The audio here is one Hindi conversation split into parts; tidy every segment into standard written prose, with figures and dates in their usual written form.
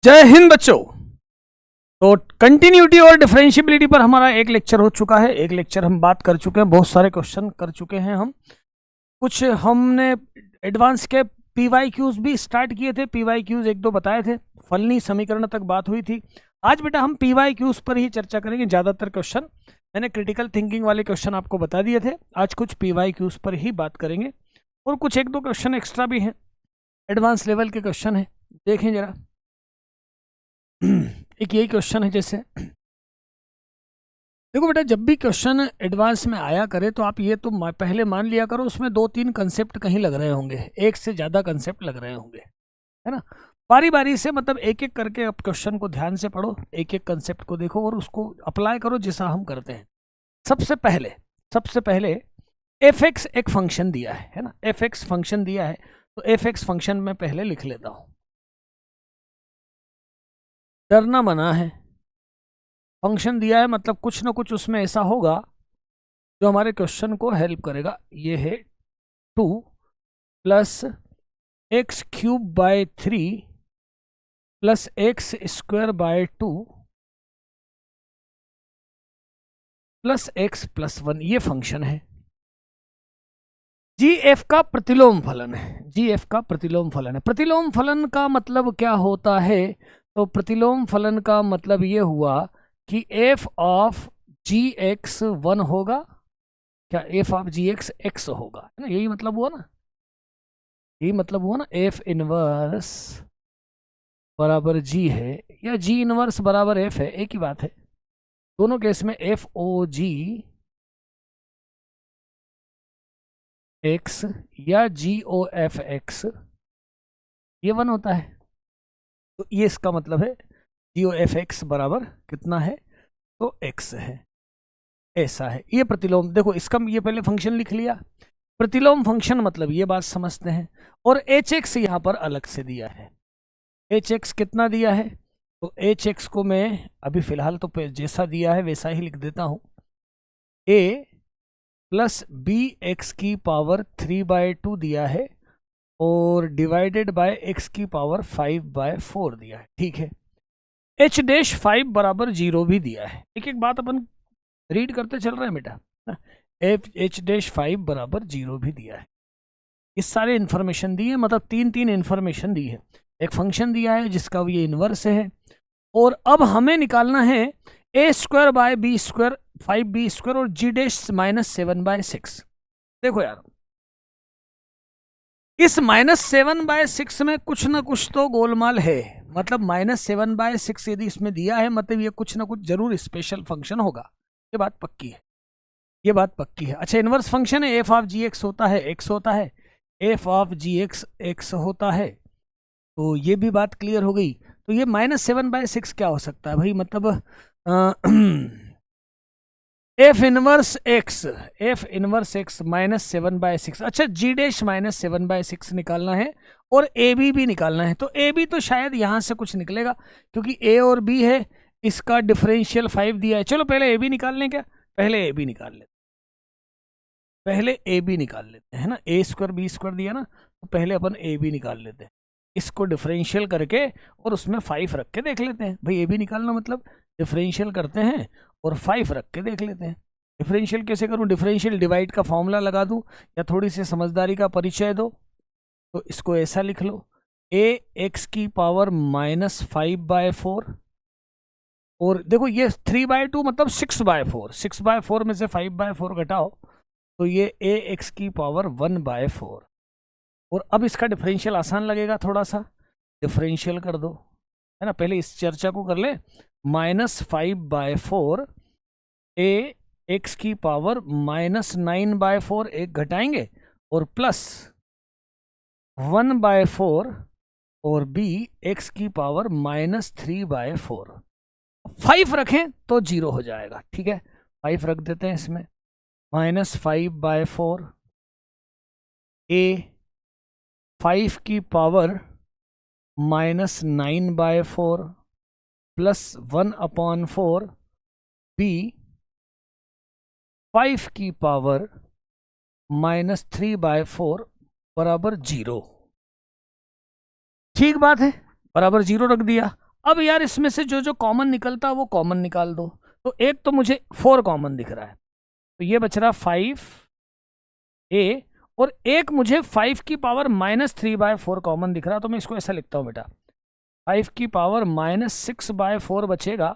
जय हिंद बच्चों। तो कंटिन्यूटी और डिफरेंशियबिलिटी पर हमारा एक लेक्चर हो चुका है। एक लेक्चर हम बात कर चुके हैं, बहुत सारे क्वेश्चन कर चुके हैं हम। कुछ हमने एडवांस के पीवाईक्यूज भी स्टार्ट किए थे, पीवाईक्यूज एक दो बताए थे, फलनी समीकरण तक बात हुई थी। आज बेटा हम पीवाईक्यूज पर ही चर्चा करेंगे। ज़्यादातर क्वेश्चन मैंने क्रिटिकल थिंकिंग वाले क्वेश्चन आपको बता दिए थे, आज कुछ पीवाईक्यूज पर ही बात करेंगे और कुछ एक दो क्वेश्चन एक्स्ट्रा भी हैं, एडवांस लेवल के क्वेश्चन हैं। देखें जरा, एक यही क्वेश्चन है। जैसे देखो बेटा, जब भी क्वेश्चन एडवांस में आया करे तो आप ये तो पहले मान लिया करो उसमें दो तीन कंसेप्ट कहीं लग रहे होंगे, एक से ज़्यादा कंसेप्ट लग रहे होंगे, है ना। बारी बारी से मतलब एक एक करके अब क्वेश्चन को ध्यान से पढ़ो, एक एक कंसेप्ट को देखो और उसको अप्लाई करो जैसा हम करते हैं। सबसे पहले एफ एक्स एक फंक्शन दिया है ना, एफ एक्स फंक्शन दिया है, तो एफ एक्स फंक्शन में पहले लिख लेता हूँ। डरना मना है, फंक्शन दिया है मतलब कुछ ना कुछ उसमें ऐसा होगा जो हमारे क्वेश्चन को हेल्प करेगा। ये है 2 plus x cube by 3 plus x square by 2 plus x plus 1, ये फंक्शन है। जी एफ का प्रतिलोम फलन है, जी एफ का प्रतिलोम फलन है। प्रतिलोम फलन का मतलब क्या होता है? तो प्रतिलोम फलन का मतलब ये हुआ कि एफ ऑफ जी एक्स 1 होगा, क्या f of g x x होगा, है ना। यही मतलब हुआ ना, यही मतलब हुआ ना। एफ इनवर्स बराबर जी है या जी इनवर्स बराबर एफ है, एक ही बात है। दोनों केस में एफ ओ जी एक्स या जी ओ एफ एक्स ये 1 होता है। तो ये इसका मतलब है जी ओ एफ एक्स बराबर कितना है, तो एक्स है, ऐसा है। ये प्रतिलोम, देखो इसका ये पहले फंक्शन लिख लिया। प्रतिलोम फंक्शन मतलब ये बात समझते हैं। और एच एक्स यहाँ पर अलग से दिया है। एच एक्स कितना दिया है? तो एच एक्स को मैं अभी फिलहाल तो जैसा दिया है वैसा ही लिख देता हूँ। ए प्लस बी एक्स की पावर 3/2 दिया है और डिवाइडेड बाय एक्स की पावर 5/4 दिया है, ठीक है। एच डैश 5 बराबर 0 भी दिया है। एक एक बात अपन रीड करते चल रहे हैं बेटा। एच डैश 5 बराबर 0 भी दिया है। इस सारे इन्फॉर्मेशन दी है, मतलब तीन इन्फॉर्मेशन दी है। एक फंक्शन दिया है जिसका ये इन्वर्स है, और अब हमें निकालना है A square by B square 5b square और जी डैश -7/6। देखो यार, इस -7/6 में कुछ ना कुछ तो गोलमाल है। मतलब -7/6 यदि इसमें दिया है मतलब ये कुछ ना कुछ जरूर स्पेशल फंक्शन होगा, ये बात पक्की है, ये बात पक्की है। अच्छा, इनवर्स फंक्शन है, एफ ऑफ जी एक्स होता है, एक्स होता है, f of g x x होता है, तो ये भी बात क्लियर हो गई। तो ये -7/6 क्या हो सकता है भाई? मतलब F inverse x, F inverse x -7/6। अच्छा, जी डैश -7/6 निकालना है और ए बी भी निकालना है। तो ए बी तो शायद यहाँ से कुछ निकलेगा क्योंकि ए और बी है, इसका डिफरेंशियल 5 दिया है। चलो पहले ए बी निकाल लें, क्या पहले ए बी निकाल लेते, पहले ए बी निकाल लेते हैं ना। ए स्क्वायर बी स्क्वायर दिया ना, तो पहले अपन ए बी निकाल लेते हैं। इसको डिफरेंशियल करके और उसमें 5 रख के देख लेते हैं। भाई ए बी निकालना मतलब डिफरेंशियल करते हैं और 5 रख के देख लेते हैं। डिफरेंशियल कैसे करूं? डिफरेंशियल डिवाइड का फॉर्मूला लगा दूं या थोड़ी सी समझदारी का परिचय दो? तो इसको ऐसा लिख लो, ए एक्स की पावर -5/4, और देखो ये 3/2 मतलब 6/4, 6/4 में से 5/4 घटाओ तो ये ए एक्स की पावर 1/4। और अब इसका डिफरेंशियल आसान लगेगा, थोड़ा सा डिफरेंशियल कर दो, है ना। पहले इस चर्चा को कर ले। -5/4 ए एक्स की पावर -9/4 एक घटाएंगे और प्लस 1/4 और बी एक्स की पावर -3/4। 5 रखें तो 0 हो जाएगा, ठीक है। 5 रख देते हैं इसमें, -5/4 ए 5 की पावर -9/4 प्लस 1/4 बी 5 की पावर -3/4 बराबर 0। ठीक बात है, बराबर 0 रख दिया। अब यार इसमें से जो जो कॉमन निकलता वो कॉमन निकाल दो। तो एक तो मुझे 4 कॉमन दिख रहा है, तो ये बच रहा 5a, और एक मुझे 5 की पावर -3/4 कॉमन दिख रहा है, तो मैं इसको ऐसा लिखता हूँ बेटा, 5 की पावर -6/4 बचेगा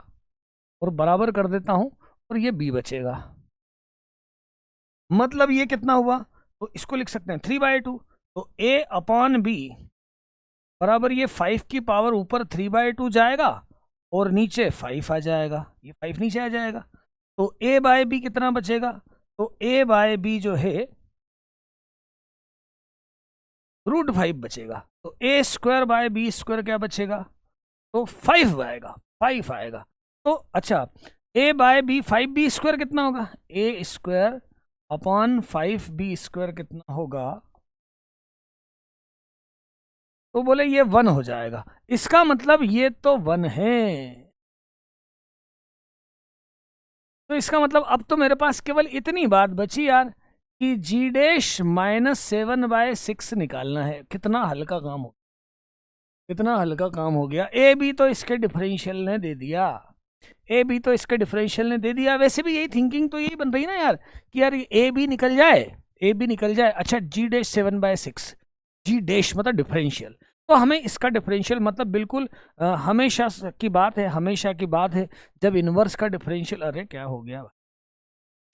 और बराबर कर देता हूँ, और ये b बचेगा। मतलब ये कितना हुआ, तो इसको लिख सकते हैं 3/2। तो a अपॉन b बराबर ये 5 की पावर ऊपर 3/2 जाएगा और नीचे 5 आ जाएगा, ये 5 नीचे आ जाएगा। तो a/b कितना बचेगा, तो a/b जो है √5 बचेगा। तो a²/b² क्या बचेगा, तो 5 आएगा, 5 आएगा। तो अच्छा, a/b 5b² कितना होगा, a² अपॉन 5b² कितना होगा, तो बोले ये 1 हो जाएगा। इसका मतलब ये तो 1 है। तो इसका मतलब अब तो मेरे पास केवल इतनी बात बची यार कि g' -7/6 निकालना है। कितना हल्का काम हो, कितना हल्का काम हो गया। ए बी तो इसके डिफरेंशियल ने दे दिया, ए बी तो इसके डिफरेंशियल ने दे दिया। वैसे भी यही थिंकिंग तो यही बन रही ना यार कि यार ए बी निकल जाए, ए बी निकल जाए। अच्छा, g' 7/6, g' मतलब डिफरेंशियल, तो हमें इसका डिफरेंशियल मतलब बिल्कुल हमेशा की बात है, हमेशा की बात है जब इनवर्स का डिफरेंशियल, अरे क्या हो गया,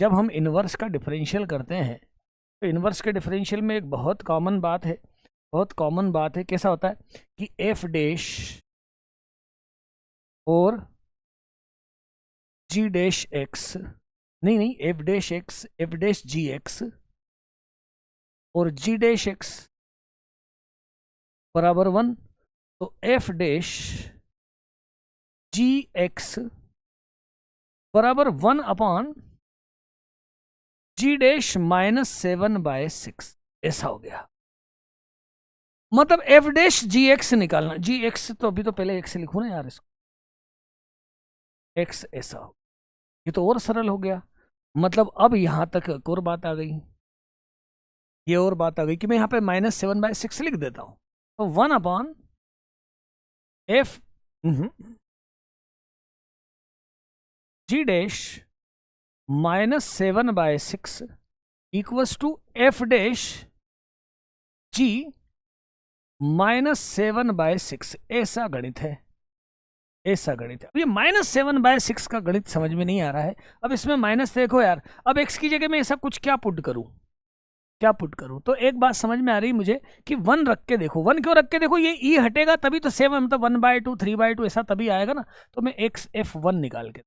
जब हम इनवर्स का डिफरेंशियल करते हैं तो इनवर्स के डिफरेंशियल में एक बहुत कॉमन बात है, बहुत कॉमन बात है। कैसा होता है कि f' और g'(x), नहीं f'(x), f'(gx) और g'(x) बराबर 1। तो f'(gx) बराबर 1 अपॉन g' -7/6, ऐसा हो गया। मतलब f'(gx) निकालना, gx तो अभी तो पहले x लिखू ना यार, इसको x ऐसा हो, ये तो और सरल हो गया। मतलब अब यहां तक एक और बात आ गई, ये और बात आ गई कि मैं यहाँ पे -7/6 लिख देता हूं। तो 1 upon f g' -7/6 equals to f'(g) -7/6, ऐसा गणित है, ऐसा गणित है। अब ये -7/6 का गणित समझ में नहीं आ रहा है। अब इसमें माइनस देखो यार, अब x की जगह में ऐसा कुछ क्या पुट करूं, क्या पुट करूं, तो एक बात समझ में आ रही मुझे कि 1 रख के देखो। 1 क्यों रख के देखो, ये e हटेगा तभी तो 7, मतलब 1/2 3/2 ऐसा तभी आएगा ना। तो मैं f1 निकाल के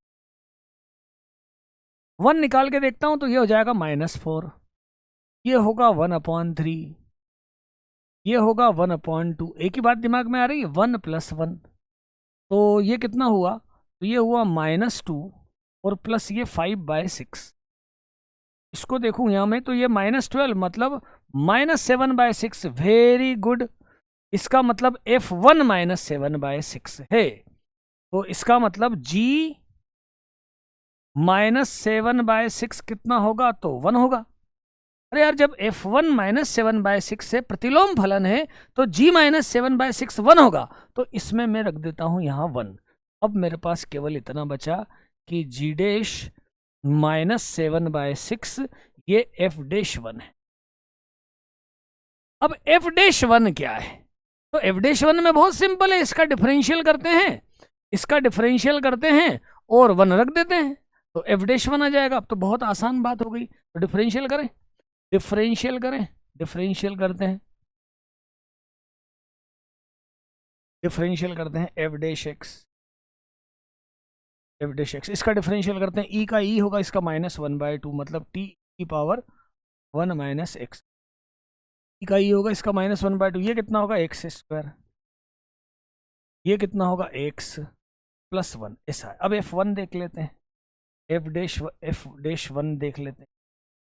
1 निकाल के देखता हूं, तो ये हो जाएगा -4, ये होगा 1/3, ये होगा 1/2। एक ही बात दिमाग में आ रही है, 1 + 1, तो ये कितना हुआ, तो ये हुआ -2 और प्लस ये 5/6। इसको देखूं यहाँ में तो ये -12 मतलब -7/6। वेरी गुड, इसका मतलब f1 -7/6 है। तो इसका मतलब g -7/6 कितना होगा, तो 1 होगा। अरे यार, जब f1 -7/6 से प्रतिलोम फलन है तो g -7/6 1 होगा। तो इसमें मैं रख देता हूं यहाँ 1। अब मेरे पास केवल इतना बचा कि g' -7/6 ये f'1 है। अब f'1 क्या है, तो f'1 में बहुत सिंपल है, इसका डिफरेंशियल करते हैं, इसका डिफरेंशियल करते हैं और 1 रख देते हैं, तो f'1 आ जाएगा। अब तो बहुत आसान बात हो गई। तो डिफरेंशियल करें, डिफरेंशियल करें, डिफरेंशियल करते हैं, डिफरेंशियल करते हैं f'(x), इसका डिफरेंशियल करते हैं। e का e होगा, इसका -1/2 मतलब t की पावर 1 - x। e का e होगा, इसका -1/2, ये कितना होगा x², ये कितना होगा x + 1, ऐसा है। अब f1 देख लेते हैं, f'1 देख लेते हैं।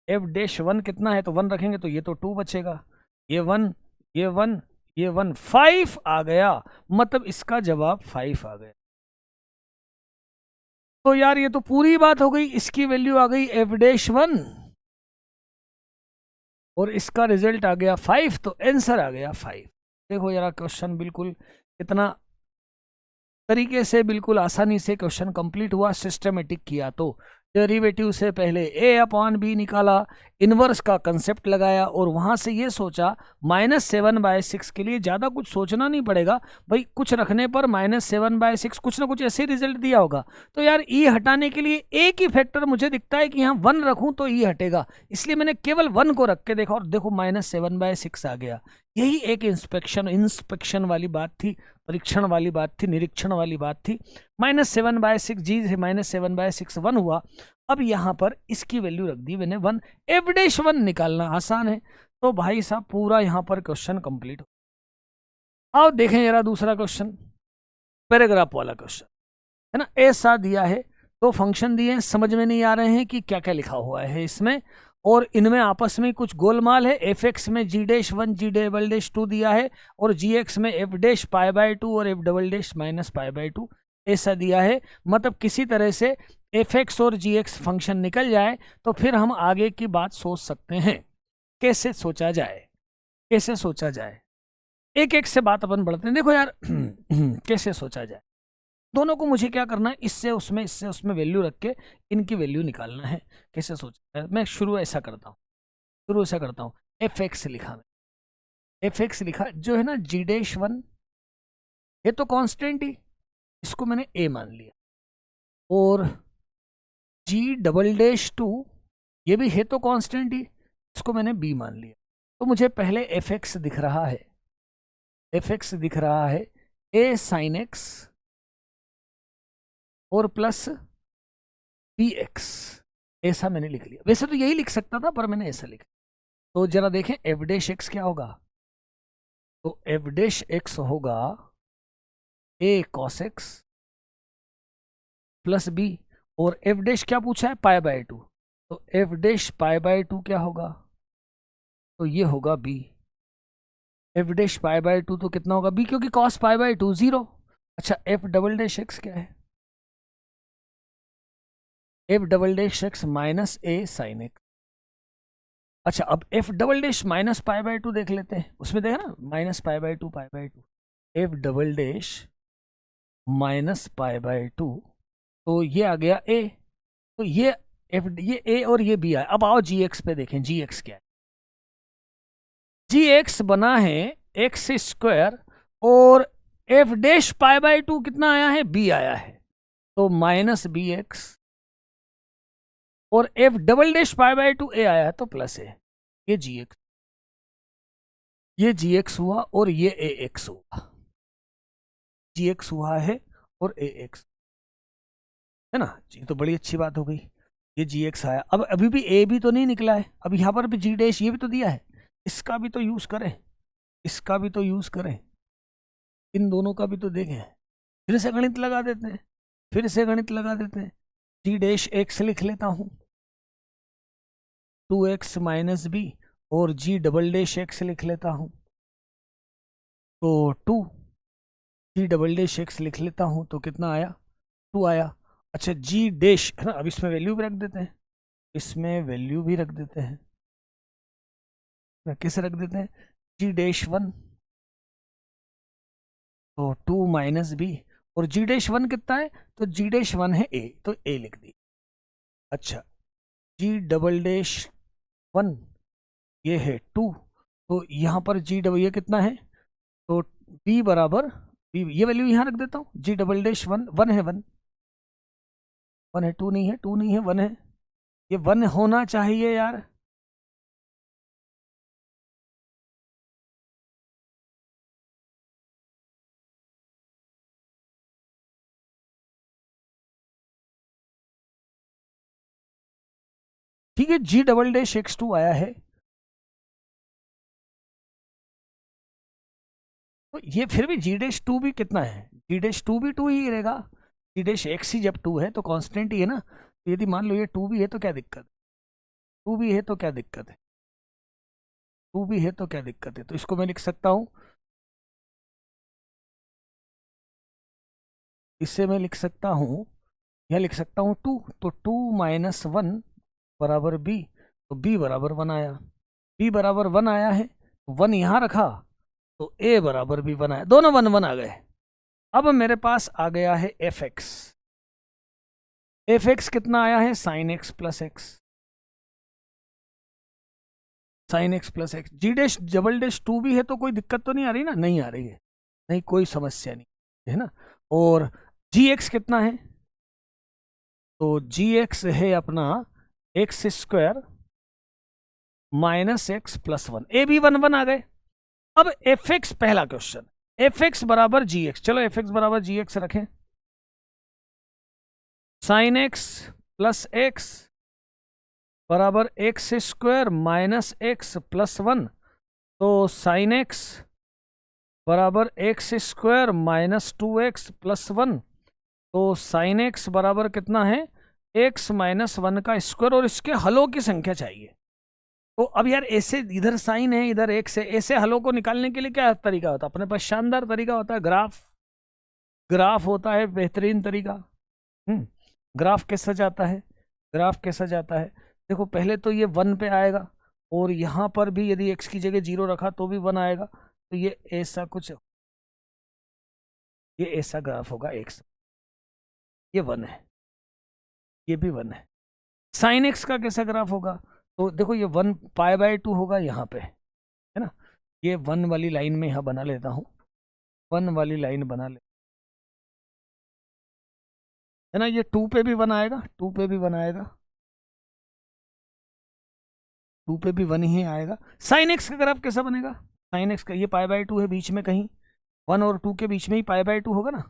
f'1 कितना है, तो 1 रखेंगे तो ये तो 2 बचेगा, ये 1, ये 1, ये 1, 5 आ गया। मतलब इसका जवाब 5 आ गया। तो यार ये तो पूरी बात हो गई, इसकी वैल्यू आ गई f'1 और इसका रिजल्ट आ गया 5, तो आंसर आ गया 5। देखो जरा क्वेश्चन बिल्कुल कितना तरीके से बिल्कुल आसानी से क्वेश्चन कंप्लीट हुआ, सिस्टमेटिक किया तो। डेरिवेटिव से पहले a अपॉन बी निकाला, इनवर्स का कंसेप्ट लगाया और वहां से ये सोचा -7/6 के लिए ज़्यादा कुछ सोचना नहीं पड़ेगा भाई, कुछ रखने पर -7/6 कुछ ना कुछ ऐसे रिजल्ट दिया होगा। तो यार ई हटाने के लिए एक ही फैक्टर मुझे दिखता है कि यहाँ 1 रखूँ तो ई हटेगा, इसलिए मैंने केवल 1 को रख के देखा और देखो -7/6 आ गया। यही एक इंस्पेक्शन वाली बात थी, परीक्षण वाली बात थी, निरीक्षण वाली बात थी। -7/6 जी से -7/6 1 हुआ। अब यहाँ पर इसकी वैल्यू रख दी मैंने 1, f'1 निकालना आसान है। तो भाई साहब पूरा यहाँ पर क्वेश्चन कंप्लीट हो। आओ देखें जरा दूसरा क्वेश्चन, पैराग्राफ वाला क्वेश्चन है ना। ऐसा दिया है, तो फंक्शन दिए हैं, समझ में नहीं आ रहे हैं कि क्या क्या लिखा हुआ है इसमें, और इनमें आपस में कुछ गोलमाल है। f(x) में g'1 g'2 दिया है और gx में f'π/2 और f"-π/2 ऐसा दिया है। मतलब किसी तरह से f(x) और gx फंक्शन निकल जाए तो फिर हम आगे की बात सोच सकते हैं। कैसे सोचा जाए, कैसे सोचा जाए, एक एक से बात अपन बढ़ते हैं। देखो यार कैसे सोचा जाए, दोनों को मुझे क्या करना है, इससे उसमें वैल्यू रख के इनकी वैल्यू निकालना है। कैसे सोचना है, मैं शुरू ऐसा करता हूँ, f(x) लिखा, मैं f(x) लिखा जो है ना, g'1 ये तो कांस्टेंट ही, इसको मैंने a मान लिया, और g'2 ये भी है तो कांस्टेंट ही, इसको मैंने b मान लिया। तो मुझे पहले f(x) दिख रहा है, f(x) दिख रहा है a sin x और प्लस bx, ऐसा मैंने लिख लिया। वैसे तो यही लिख सकता था पर मैंने ऐसा लिखा। तो जरा देखें f'(x) क्या होगा, तो f'(x) होगा a cos x plus b, और f' क्या पूछा है, π/2, तो f'(π/2) क्या होगा, तो ये होगा b। f'(π/2) तो कितना होगा b, क्योंकि cos π/2 0। अच्छा f'(x) क्या है, f'(x) minus a sin x। अच्छा अब f' माइनस π/2 देख लेते हैं, उसमें देखा ना -π/2 f' माइनस π/2, तो ये आ गया a, तो ये a और ये b आया। अब आओ gx पे देखें, gx क्या है, gx बना है x² और f'(π/2) कितना आया है, b आया है, तो -bx, और f'(π/2) a आया है तो प्लस a, ये gx हुआ और ये ax हुआ, gx हुआ है और ax है ना जी। तो बड़ी अच्छी बात हो गई, ये gx आया। अब अभी भी a भी तो नहीं निकला है, अब यहाँ पर भी g' ये भी तो दिया है, इसका भी तो यूज करें, इसका भी तो यूज करें, इन दोनों का भी तो देखें। फिर से गणित लगा देते हैं, g'(x) लिख लेता हूं, 2x माइनस b, और g'(x) लिख लेता हूं, तो 2g'(x) लिख लेता हूं, तो कितना आया, 2 आया। अच्छा g' है ना, अब इसमें वैल्यू भी रख देते हैं, कैसे रख देते हैं, g'1 तो 2 माइनस b, और g'1 कितना है, तो g'1 है a, तो a लिख दी। अच्छा g'1 ये है 2, तो यहाँ पर ये कितना है, तो b बराबर b, ये वैल्यू यहाँ रख देता हूँ, g'1 1 है, 1 है, 2 नहीं है, 1 है, ये 1 होना चाहिए यार। ठीक है, g'(x2) आया है, तो ये फिर भी g'2 भी कितना है, g'2 भी 2 ही रहेगा, g'(x) ही जब 2 है तो कांस्टेंट ही है ना। तो यदि मान लो ये 2 भी है तो क्या दिक्कत, 2 भी है तो क्या दिक्कत है, 2 भी है तो क्या दिक्कत है, तो इसको मैं लिख सकता हूं, इससे मैं लिख सकता हूं, यह लिख सकता हूं 2, तो 2 माइनस 1 बराबर b, तो b बराबर 1 आया, b बराबर 1 आया है, 1 यहाँ रखा तो a बराबर भी 1 आया, दोनों 1 1 आ गए, अब मेरे पास आ गया है एफ एक्स। एफ एक्स कितना आया है, sine x plus x, sine x plus x. G dash double dash two भी है तो कोई दिक्कत तो नहीं आ रही ना, नहीं आ रही है, नहीं कोई समस्या नहीं है ना। और जी एक्स कितना है, तो जी एक्स है अपना X square minus X plus one, A B one one आ गए। अब एफ एक्स, पहला क्वेश्चन, एफ एक्स बराबर जी एक्स, चलो एफ एक्स बराबर जी एक्स रखें, साइन एक्स प्लस एक्स बराबर X square minus X plus one, तो साइन एक्स बराबर X square minus two X plus one, तो साइन एक्स बराबर कितना है, एक्स माइनस वन का स्क्वायर, और इसके हलों की संख्या चाहिए। तो अब यार ऐसे, इधर साइन है इधर एक्स है, ऐसे हलों को निकालने के लिए क्या तरीका होता है, अपने पास शानदार तरीका होता है, ग्राफ। ग्राफ होता है बेहतरीन तरीका। ग्राफ कैसा जाता है, ग्राफ कैसा जाता है, देखो पहले तो ये वन पे आएगा, और यहाँ पर भी यदि एक्स की जगह जीरो रखा तो भी वन आएगा, तो ये ऐसा कुछ, ये ऐसा ग्राफ होगा एक्स, ये वन है, ये भी वन है। साइन एक्स का कैसा ग्राफ होगा, तो देखो ये वन पाई बाय टू होगा यहाँ पे, है ना, ये वन वाली लाइन में यहाँ बना लेता हूँ, वन वाली लाइन बना ले, है ना, ये टू पे भी वन आएगा, टू पे भी वन आएगा, टू पे भी वन ही आएगा। साइन एक्स का ग्राफ कैसा बनेगा, साइन एक्स का, ये पाई बाय टू है बीच में कहीं, वन और टू के बीच में ही पाई बाय टू होगा ना,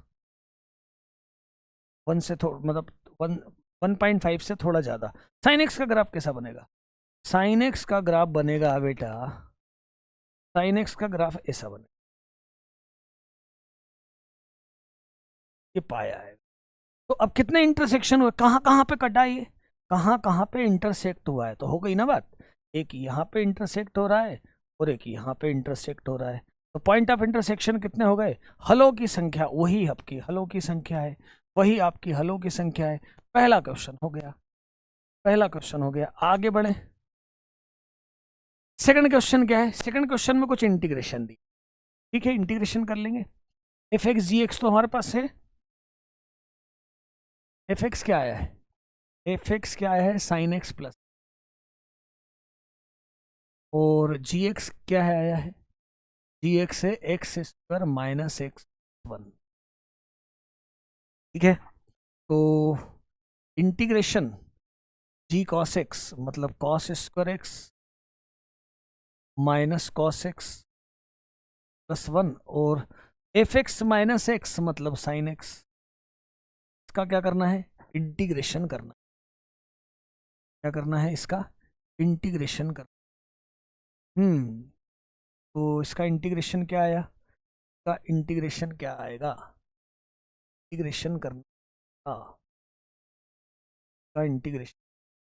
वन से थोड़ा मतलब वन, 1.5 से थोड़ा ज़्यादा। साइन एक्स का ग्राफ कैसा बनेगा, साइन एक्स का ग्राफ बनेगा बेटा, साइन एक्स का ग्राफ ऐसा बनेगा, ये पाया है। तो अब कितने इंटरसेक्शन हुए, कहाँ कहाँ पे कटा ये, कहाँ कहाँ पे इंटरसेक्ट हुआ है, तो हो गई ना बात, एक यहाँ पे इंटरसेक्ट हो रहा है और एक यहाँ पे इंटरसेक्ट हो रहा है, तो पॉइंट ऑफ इंटरसेक्शन कितने हो गए, हलों की संख्या, वही आपकी हलों की संख्या है, वही आपकी हलों की संख्या है। पहला क्वेश्चन हो गया, पहला क्वेश्चन हो गया, आगे बढ़े। सेकंड क्वेश्चन क्या है, सेकंड क्वेश्चन में कुछ इंटीग्रेशन दी, ठीक है, इंटीग्रेशन कर लेंगे। एफ एक्स जी एक्स तो हमारे पास है, एफ एक्स क्या आया है, एफ एक्स क्या आया है, साइन एक्स प्लस, और जी एक्स क्या है आया है, जी एक्स है x square minus x one, ठीक है। तो इंटीग्रेशन जी कॉस एक्स मतलब cos square x minus cos X plus one, और एफ एक्स माइनस एक्स मतलब साइन एक्स, इसका क्या करना है, इंटीग्रेशन करना, क्या करना है, इसका इंटीग्रेशन करना। तो इसका इंटीग्रेशन क्या आया, इसका इंटीग्रेशन क्या आएगा, इंटीग्रेशन करना का इंटीग्रेशन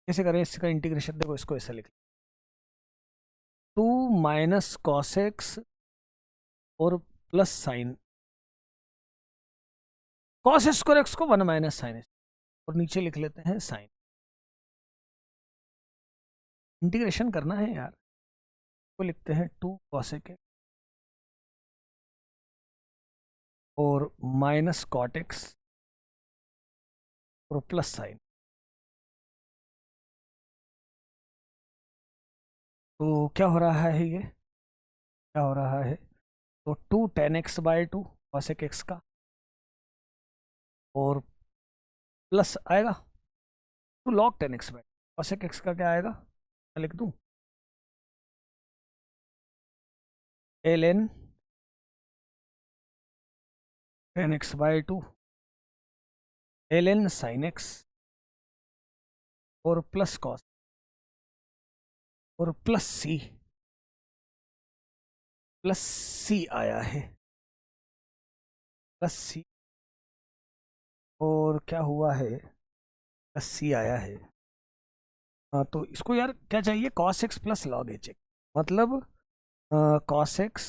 कैसे करें, इसका इंटीग्रेशन देखो, इसको ऐसा लिख, टू माइनस कॉस एक्स और plus sign, cos square x को वन माइनस साइन एक्स, और नीचे लिख लेते हैं साइन, इंटीग्रेशन करना है यार, को लिखते हैं टू कॉसेक एक्स और माइनस कॉट एक्स और प्लस साइन, तो क्या हो रहा है, ये क्या हो रहा है, तो two ten x by two cosec x का, और प्लस आएगा two log ten x by cosec x का, क्या आएगा, मैं लिख दूं l n ten x by two l n sine x और प्लस कॉस और प्लस सी आया है, प्लस सी, और क्या हुआ है, प्लस सी आया है। हाँ तो इसको यार क्या चाहिए, cos X plus log H X, मतलब cos X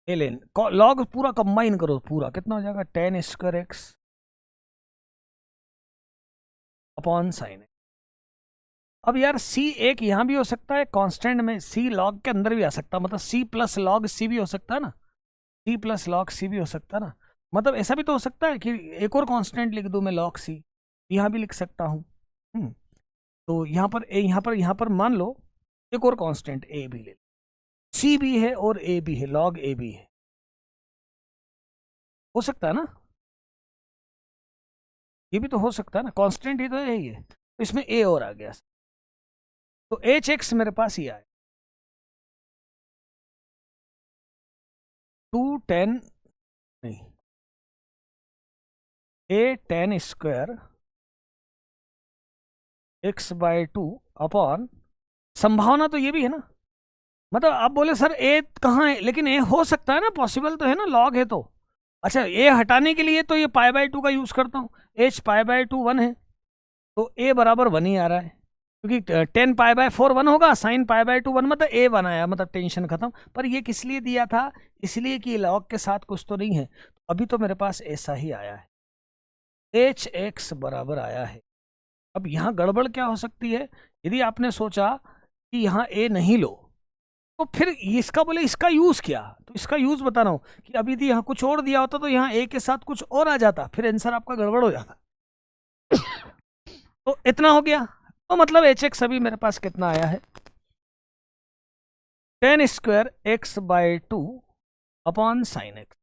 L N, log पूरा कंबाइन करो, पूरा कितना हो जाएगा, ten square X upon sine. अब यार सी एक यहाँ भी हो सकता है कांस्टेंट में, सी लॉग के अंदर भी आ सकता है, मतलब सी प्लस लॉग सी भी हो सकता है ना, सी प्लस लॉग सी भी हो सकता है ना, मतलब ऐसा भी तो हो सकता है कि एक और कांस्टेंट लिख दूं मैं लॉग सी, यहाँ भी लिख सकता हूँ। तो यहाँ पर मान लो एक और कांस्टेंट ए भी ले, सी भी है और ए भी है, लॉग ए भी है, हो सकता है ना, ये भी तो हो सकता है ना, कांस्टेंट ही तो है ये, तो इसमें ए और आ गया, तो एच एक्स मेरे पास ये आया 2 10 नहीं, ए 10² x/2 अपॉन, संभावना तो ये भी है ना, मतलब आप बोले सर ए कहाँ है, लेकिन ए हो सकता है ना, पॉसिबल तो है ना, लॉग है तो। अच्छा, ए हटाने के लिए तो ये π/2 का यूज करता हूँ, h π/2 1 है, तो ए बराबर 1 ही आ रहा है, क्योंकि 10 π/4 1 होगा, साइन π/2 1, मतलब ए 1 आया, मतलब टेंशन खत्म। पर ये किस लिए दिया था, इसलिए कि लॉग के साथ कुछ तो नहीं है, अभी तो मेरे पास ऐसा ही आया है, एच एक्स बराबर आया है। अब यहाँ गड़बड़ क्या हो सकती है, यदि आपने सोचा कि यहाँ ए नहीं लो, तो फिर इसका बोले इसका यूज क्या, तो इसका यूज बता रहा हूँ कि अभी यदि यहाँ कुछ और दिया होता तो यहाँ ए के साथ कुछ और आ जाता, फिर आंसर आपका गड़बड़ हो जाता। तो इतना हो गया, तो मतलब एच एक्स अभी मेरे पास कितना आया है, 10² x/2 अपॉन साइन एक्स।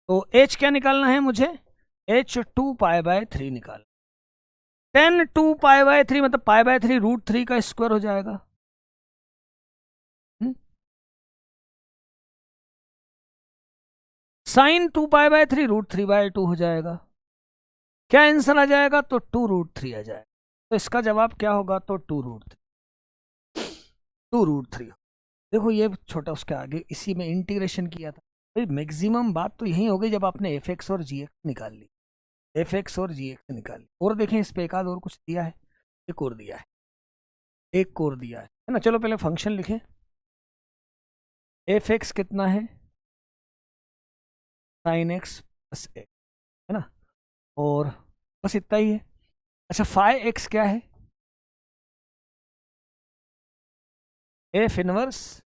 तो h क्या निकालना है मुझे, h 2π/3 निकाल, 10 2π/3 मतलब π/3 √3 का स्क्वायर हो जाएगा। साइन 2π/3 √3/2 हो जाएगा, क्या आंसर आ जाएगा, तो 2√3 आ जाएगा। तो इसका जवाब क्या होगा, तो 2√3। देखो ये छोटा उसके आगे इसी में इंटीग्रेशन किया था, भाई मैक्सिमम बात तो यही हो गई जब आपने एफ एक्स और जी एक्स निकाल ली, एफ एक्स और जी एक्स निकाल ली। और देखें इस पे एक आध और कुछ दिया है, एक और दिया है, एक और दिया है ना। चलो पहले फंक्शन लिखें, एफ एक्स कितना है, साइन एक्स प्लस एक्स, है ना, और बस इतना ही है। अच्छा फाई एक्स क्या है, एफ इनवर्स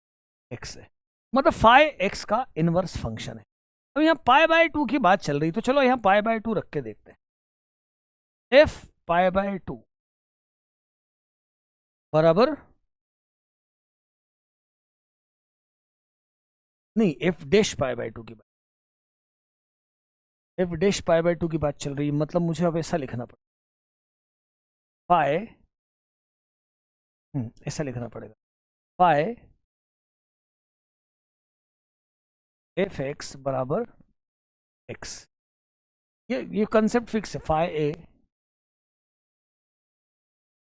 एक्स है, मतलब फाई एक्स का इनवर्स फंक्शन है। अब यहाँ π/2 की बात चल रही, तो चलो यहाँ π/2 रख के देखते हैं, एफ π/2 बराबर, नहीं एफ डैश π/2 की बात, एफ डैश π/2 की बात चल रही है, मतलब मुझे अब ऐसा लिखना पड़ेगा, पाए ऐसा लिखना पड़ेगा, पाए एफ एक्स बराबर एक्स, ये कंसेप्ट फिक्स है, phi a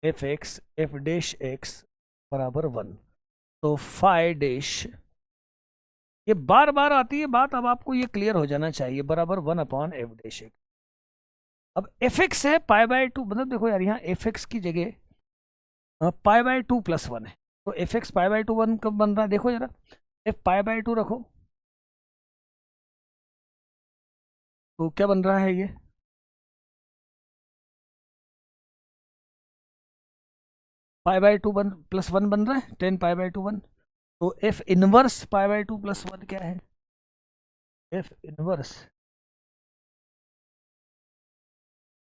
f x f dash x बराबर 1, तो फाई डैश, ये बार बार आती है बात, अब आपको ये क्लियर हो जाना चाहिए, बराबर 1/f डैश एक्स। अब एफ एक्स है π/2, मतलब देखो यार यहाँ एफ एक्स की जगह π/2 + 1 है, तो एफ एक्स π/2 1 कब बन रहा है, देखो जरा, एफ π/2 रखो, तो क्या बन रहा है ये, π/2 + 1 बन रहा है, 10 π/2 1, तो एफ इनवर्स π/2 + 1 क्या है, एफ इनवर्स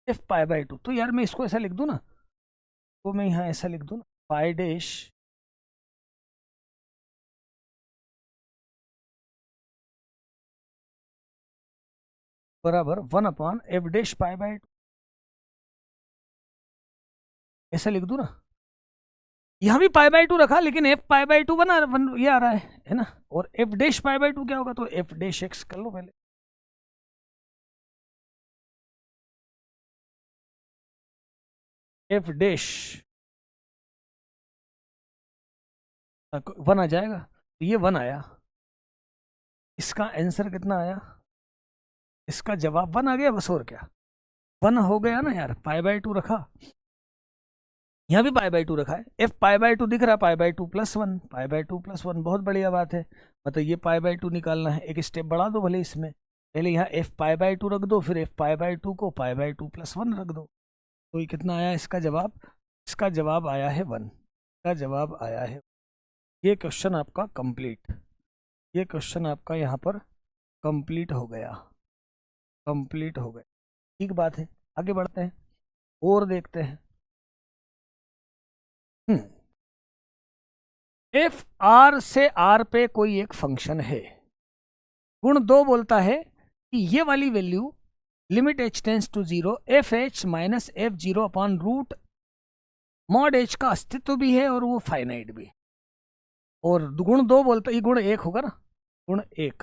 एफ π/2, तो यार मैं इसको ऐसा लिख दूं ना, तो मैं यहाँ ऐसा लिख दूं ना, पाई डैश बराबर 1/f डैश π/2, ऐसा लिख दूं ना, यहाँ भी π/2 रखा, लेकिन f π/2 ये आ रहा है ना, और f डैश π/2 क्या होगा, तो f डैश x कर लो पहले, f डैश 1 आ जाएगा, तो ये 1 आया, इसका आंसर कितना आया, इसका जवाब 1 आ गया, बस और क्या, 1 हो गया ना यार, π/2 रखा, यहाँ भी π/2 रखा है, f π/2 दिख रहा है, π/2 + 1, π/2 + 1, बहुत बढ़िया बात है, मतलब ये π/2 निकालना है, एक स्टेप बढ़ा दो भले इसमें, पहले यहाँ f π/2 रख दो, फिर f π/2 को π/2 + 1 रख दो, तो ये कितना आया इसका जवाब, इसका जवाब आया है 1, इसका जवाब आया है, ये क्वेश्चन आपका कंप्लीट। ये क्वेश्चन आपका यहाँ पर कंप्लीट हो गया, कंप्लीट हो गया। ठीक बात है, आगे बढ़ते हैं और देखते हैं। एफ आर से आर पे कोई एक फंक्शन है, गुण 2 बोलता है कि ये वाली value limit H tends to 0 f h minus f 0 upon root mod h का अस्तित्व भी है और वो फाइनाइट भी। और गुण 2 बोलता है, ये गुण 1 होगा ना, गुण 1।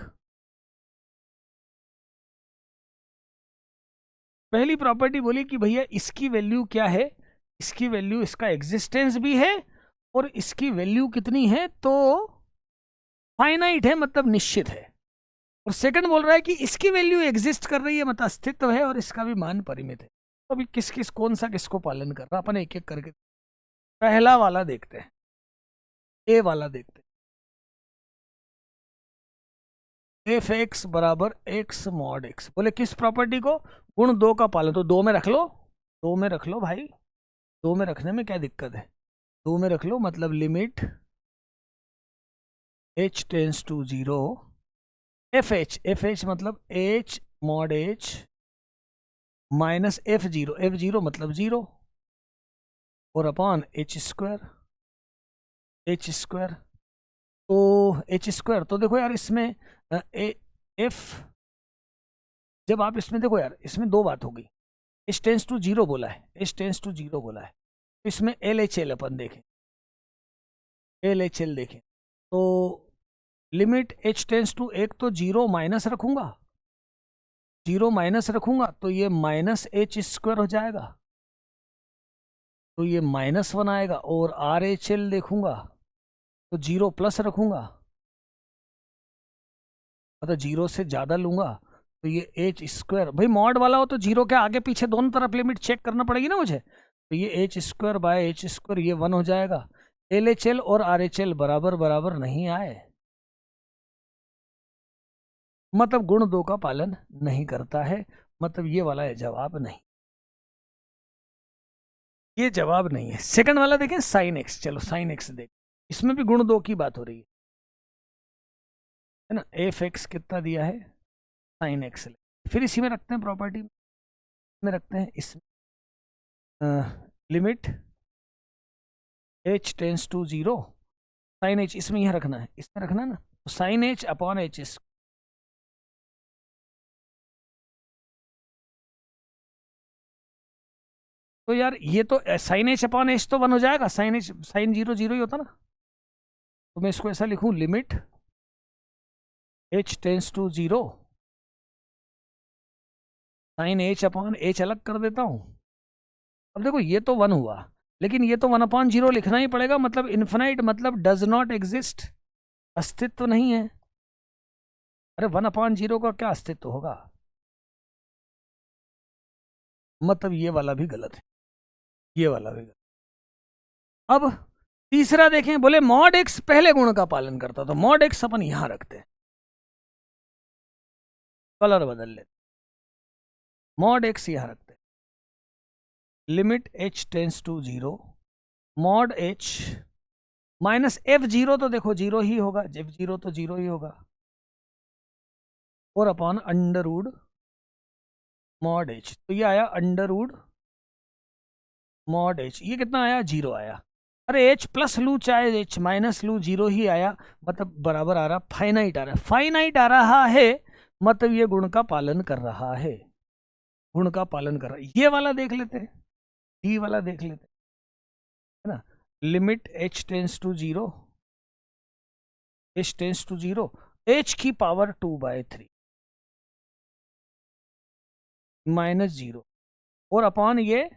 पहली प्रॉपर्टी बोली कि भैया इसकी वैल्यू क्या है, इसकी वैल्यू, इसका एग्जिस्टेंस भी है और इसकी वैल्यू कितनी है, तो फाइनाइट है, मतलब निश्चित है। और सेकंड बोल रहा है कि इसकी वैल्यू एग्जिस्ट कर रही है, मतलब अस्तित्व है, और इसका भी मान परिमित है। तो अभी किस किस कौन सा किसको पालन कर रहा है, अपन एक एक करके पहला वाला देखते हैं, ए वाला देखते हैं। एफ एक्स बराबर एक्स मॉड एक्स, बोले किस प्रॉपर्टी को, गुण 2 का पालन। तो 2 में रख लो, 2 में रख लो भाई, 2 में रखने में क्या दिक्कत है, 2 में रख लो, मतलब limit h tends to 0 f h मतलब h mod h minus f 0 मतलब 0 और अपॉन h स्क्वायर, तो h स्क्वायर। तो देखो यार इसमें एफ, जब आप इसमें देखो यार, इसमें दो बात होगी, h टेंस टू 0 बोला है, h टेंस टू 0 बोला है, तो इसमें एल एच एल अपन देखें, एल एच एल देखें, तो लिमिट h टेंस टू 1 तो 0 माइनस रखूंगा, 0 माइनस रखूंगा तो ये माइनस एच स्क्वायर हो जाएगा, तो ये -1 आएगा। और आर एच एल देखूंगा तो 0 प्लस रखूंगा, मतलब 0 से ज़्यादा लूंगा तो ये एच स्क्वायर, भाई मॉड वाला हो तो 0 के आगे पीछे दोनों तरफ लिमिट चेक करना पड़ेगी ना मुझे, तो ये H square by H square ये 1 हो जाएगा। एल एच एल और आर एच एल बराबर बराबर नहीं आए, मतलब गुण 2 का पालन नहीं करता है, मतलब ये वाला है जवाब नहीं, ये जवाब नहीं है। सेकंड वाला देखें साइन एक्स, चलो साइन एक्स देख, इसमें भी गुण 2 की बात हो रही है ना, एफ एक्स कितना दिया है साइन एक्स, फिर इसी में रखते हैं प्रॉपर्टी में रखते हैं, इसमें limit h tends to 0 sine h, इसमें यह रखना है, इसमें रखना है ना, तो साइन h अपॉन एच, तो यार ये तो साइन h अपॉन एच तो 1 हो जाएगा, साइन h साइन 0 0 ही होता ना, तो मैं इसको ऐसा लिखूं, limit h tends to 0 sine h upon h अलग कर देता हूं। अब देखो ये तो 1 हुआ, लेकिन ये तो 1/0 लिखना ही पड़ेगा, मतलब इन्फिनाइट, मतलब डज नॉट एग्जिस्ट, अस्तित्व नहीं है। अरे 1/0 का क्या अस्तित्व होगा, मतलब ये वाला भी गलत है, ये वाला भी गलत। अब तीसरा देखें, बोले मॉड एक्स पहले गुण का पालन करता, तो मॉड एक्स अपन यहां रखते हैं, कलर बदल लेते, मॉड एक्स यहां रखते हैं, limit h tends to 0 mod h minus f 0, तो देखो 0 ही होगा, एफ 0 तो 0 ही होगा, और upon under root mod h, तो ये आया अंडर रूड मॉड h, ये कितना आया 0 आया। अरे h प्लस लू चाहे h माइनस लू 0 ही आया, मतलब बराबर आ रहा, फाइनाइट आ रहा है, फाइनाइट आ रहा है, मतलब ये गुण का पालन कर रहा है, गुण का पालन कर रहा है। ये वाला देख लेते हैं, डी वाला देख लेते हैं, है ना, limit h tends to 0 h tends to 0 h की पावर 2/3 -0 और अपॉन ये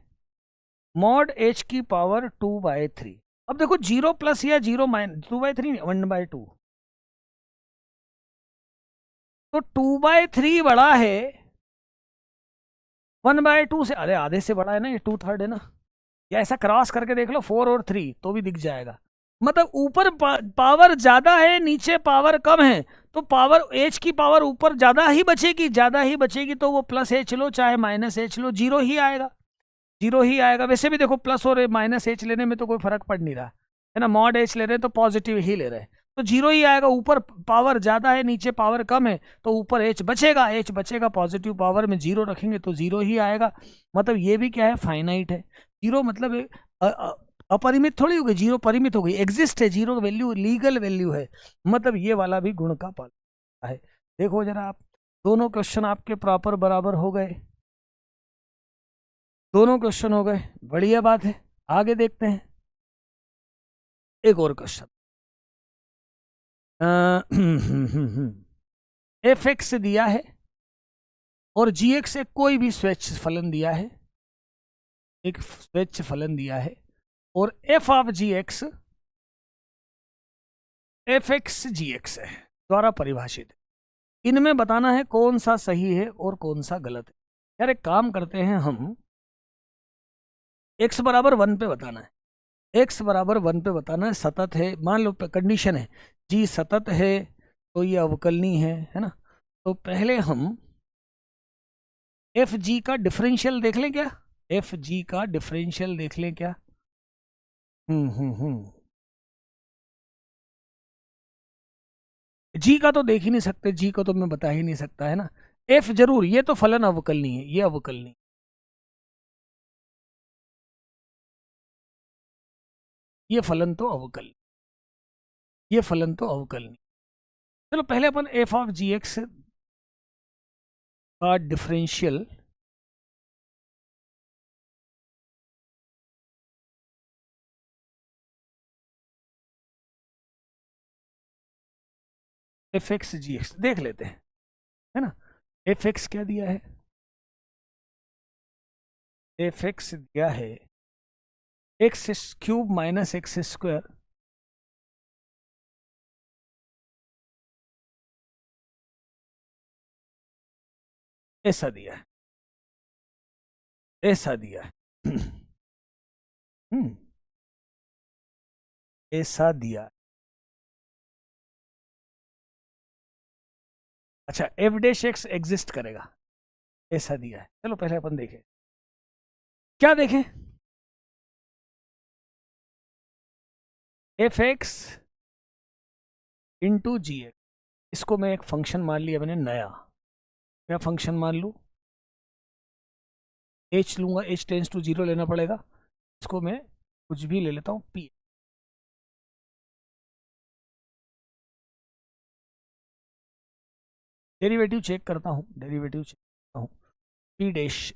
मॉड h की पावर 2/3। अब देखो 0 प्लस या 0 माइनस 2/3 1/2, तो 2/3 बड़ा है 1/2 से, अरे आधे से बड़ा है ना, ये 2/3 है ना, या ऐसा क्रॉस करके देख लो 4 और 3 तो भी दिख जाएगा, मतलब ऊपर पावर ज्यादा है नीचे पावर कम है, तो पावर h की पावर ऊपर ज्यादा ही बचेगी, ज्यादा ही बचेगी, तो वो प्लस h लो चाहे माइनस h लो 0 ही आएगा, 0 ही आएगा। वैसे भी देखो प्लस और माइनस h लेने में तो कोई फर्क पड़ नहीं रहा है ना, मॉड h ले रहे हैं तो पॉजिटिव ही ले रहे हैं, तो जीरो ही आएगा। ऊपर पावर ज़्यादा है, नीचे पावर कम है, तो ऊपर एच बचेगा, एच बचेगा, पॉजिटिव पावर में जीरो रखेंगे तो जीरो ही आएगा। मतलब ये भी क्या है, फाइनाइट है। जीरो मतलब अपरिमित थोड़ी हो गई, जीरो परिमित हो गई, एग्जिस्ट है, जीरो वैल्यू लीगल वैल्यू है। मतलब ये वाला भी गुण का पालन है। देखो जरा आप, दोनों क्वेश्चन आपके प्रॉपर बराबर हो गए, दोनों क्वेश्चन हो गए, बढ़िया बात है। आगे देखते हैं एक और क्वेश्चन। एफ एक्स दिया है और जी एक्स एक कोई भी स्वेच्छ फलन दिया है, एक स्वेच्छ फलन दिया है, और f of g x f x g x है द्वारा परिभाषित है। इनमें बताना है कौन सा सही है और कौन सा गलत है। यार एक काम करते हैं हम, एक्स बराबर वन पे बताना है, एक्स बराबर वन पे बताना है, सतत है, मान लो कंडीशन है जी सतत है तो ये अवकलनीय है ना। तो पहले हम एफ जी का डिफरेंशियल देख लें क्या, एफ जी का डिफरेंशियल देख लें क्या। जी का तो देख ही नहीं सकते, जी को तो मैं बता ही नहीं सकता है ना। एफ जरूर, ये तो फलन अवकलनीय है, ये अवकलनीय, ये फलन तो अवकल, ये फलन तो अवकलनीय। चलो पहले अपन एफ ऑफ जी एक्स का differential F x g x देख लेते हैं, है ना। एफ एक्स क्या दिया है, एफ एक्स दिया है x cube minus x square, ऐसा दिया है, ऐसा दिया है। हम्म, ऐसा दिया है। अच्छा एफ डैश एक्स एग्जिस्ट करेगा, ऐसा दिया है। चलो पहले अपन देखें, क्या देखें, एफ एक्स इंटू जी एक्स, इसको मैं एक फंक्शन मान लिया मैंने नया, क्या फंक्शन मान लूँ, एच लूंगा, एच टेंस टू जीरो लेना पड़ेगा, इसको मैं कुछ भी ले लेता हूँ पी। डेरिवेटिव चेक करता हूँ, डेरिवेटिव चेक करता हूँ, पी डैश,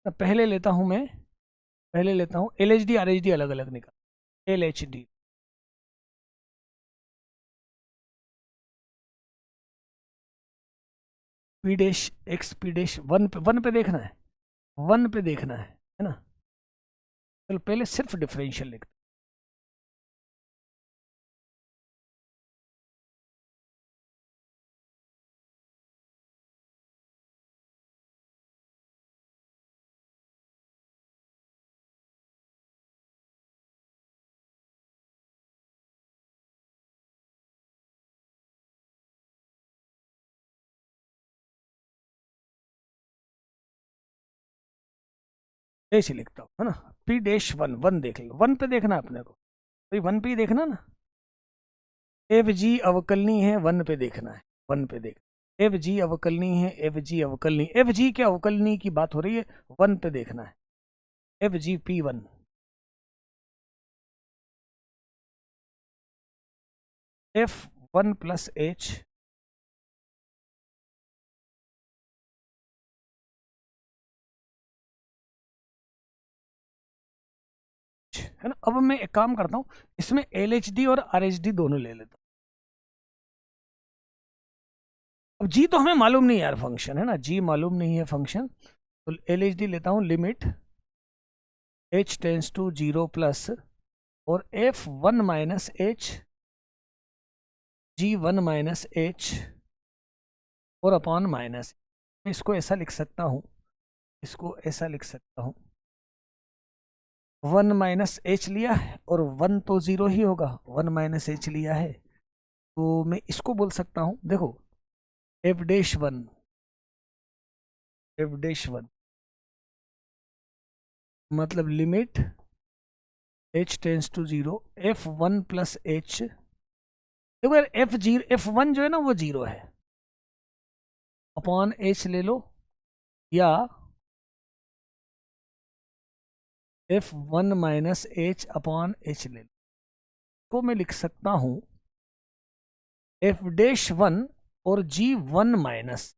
पहले लेता हूँ मैं, पहले लेता हूँ L H D R H D अलग अलग निकाल, L H D P dash x P dash one पे देखना है, वन पे देखना है ना। चलो पहले सिर्फ डिफरेंशियल लिखते, ऐसे लिखता हूँ है ना। पी डैश वन, वन देख लो, वन पे देखना अपने को, भाई वन पे ही देखना ना। एफ जी अवकलनी है, वन पे देखना है, वन पे देख, एफ जी अवकलनी है, एफ जी अवकलनी, एफ जी के अवकलनी की बात हो रही है, वन पे देखना है, F G P one, F one plus H, है ना। अब मैं एक काम करता हूँ, इसमें एल एच डी और आर एच डी दोनों ले लेता हूँ। अब जी तो हमें मालूम नहीं यार फंक्शन, है ना, जी मालूम नहीं है फंक्शन, तो एल एच डी लेता हूँ, limit H tends to zero plus, और F one minus H G one minus H और अपॉन माइनस, मैं इसको ऐसा लिख सकता हूँ, इसको ऐसा लिख सकता हूँ, वन माइनस एच लिया है और वन तो जीरो ही होगा, वन माइनस एच लिया है, तो मैं इसको बोल सकता हूँ, देखो F dash one, F dash one मतलब limit h tends to 0, f1 plus h, देखो यार f1 जो है ना वो 0 है, अपॉन h ले लो, या f1 minus h upon h ले लो, को मैं लिख सकता हूं f'1 और g1 माइनस,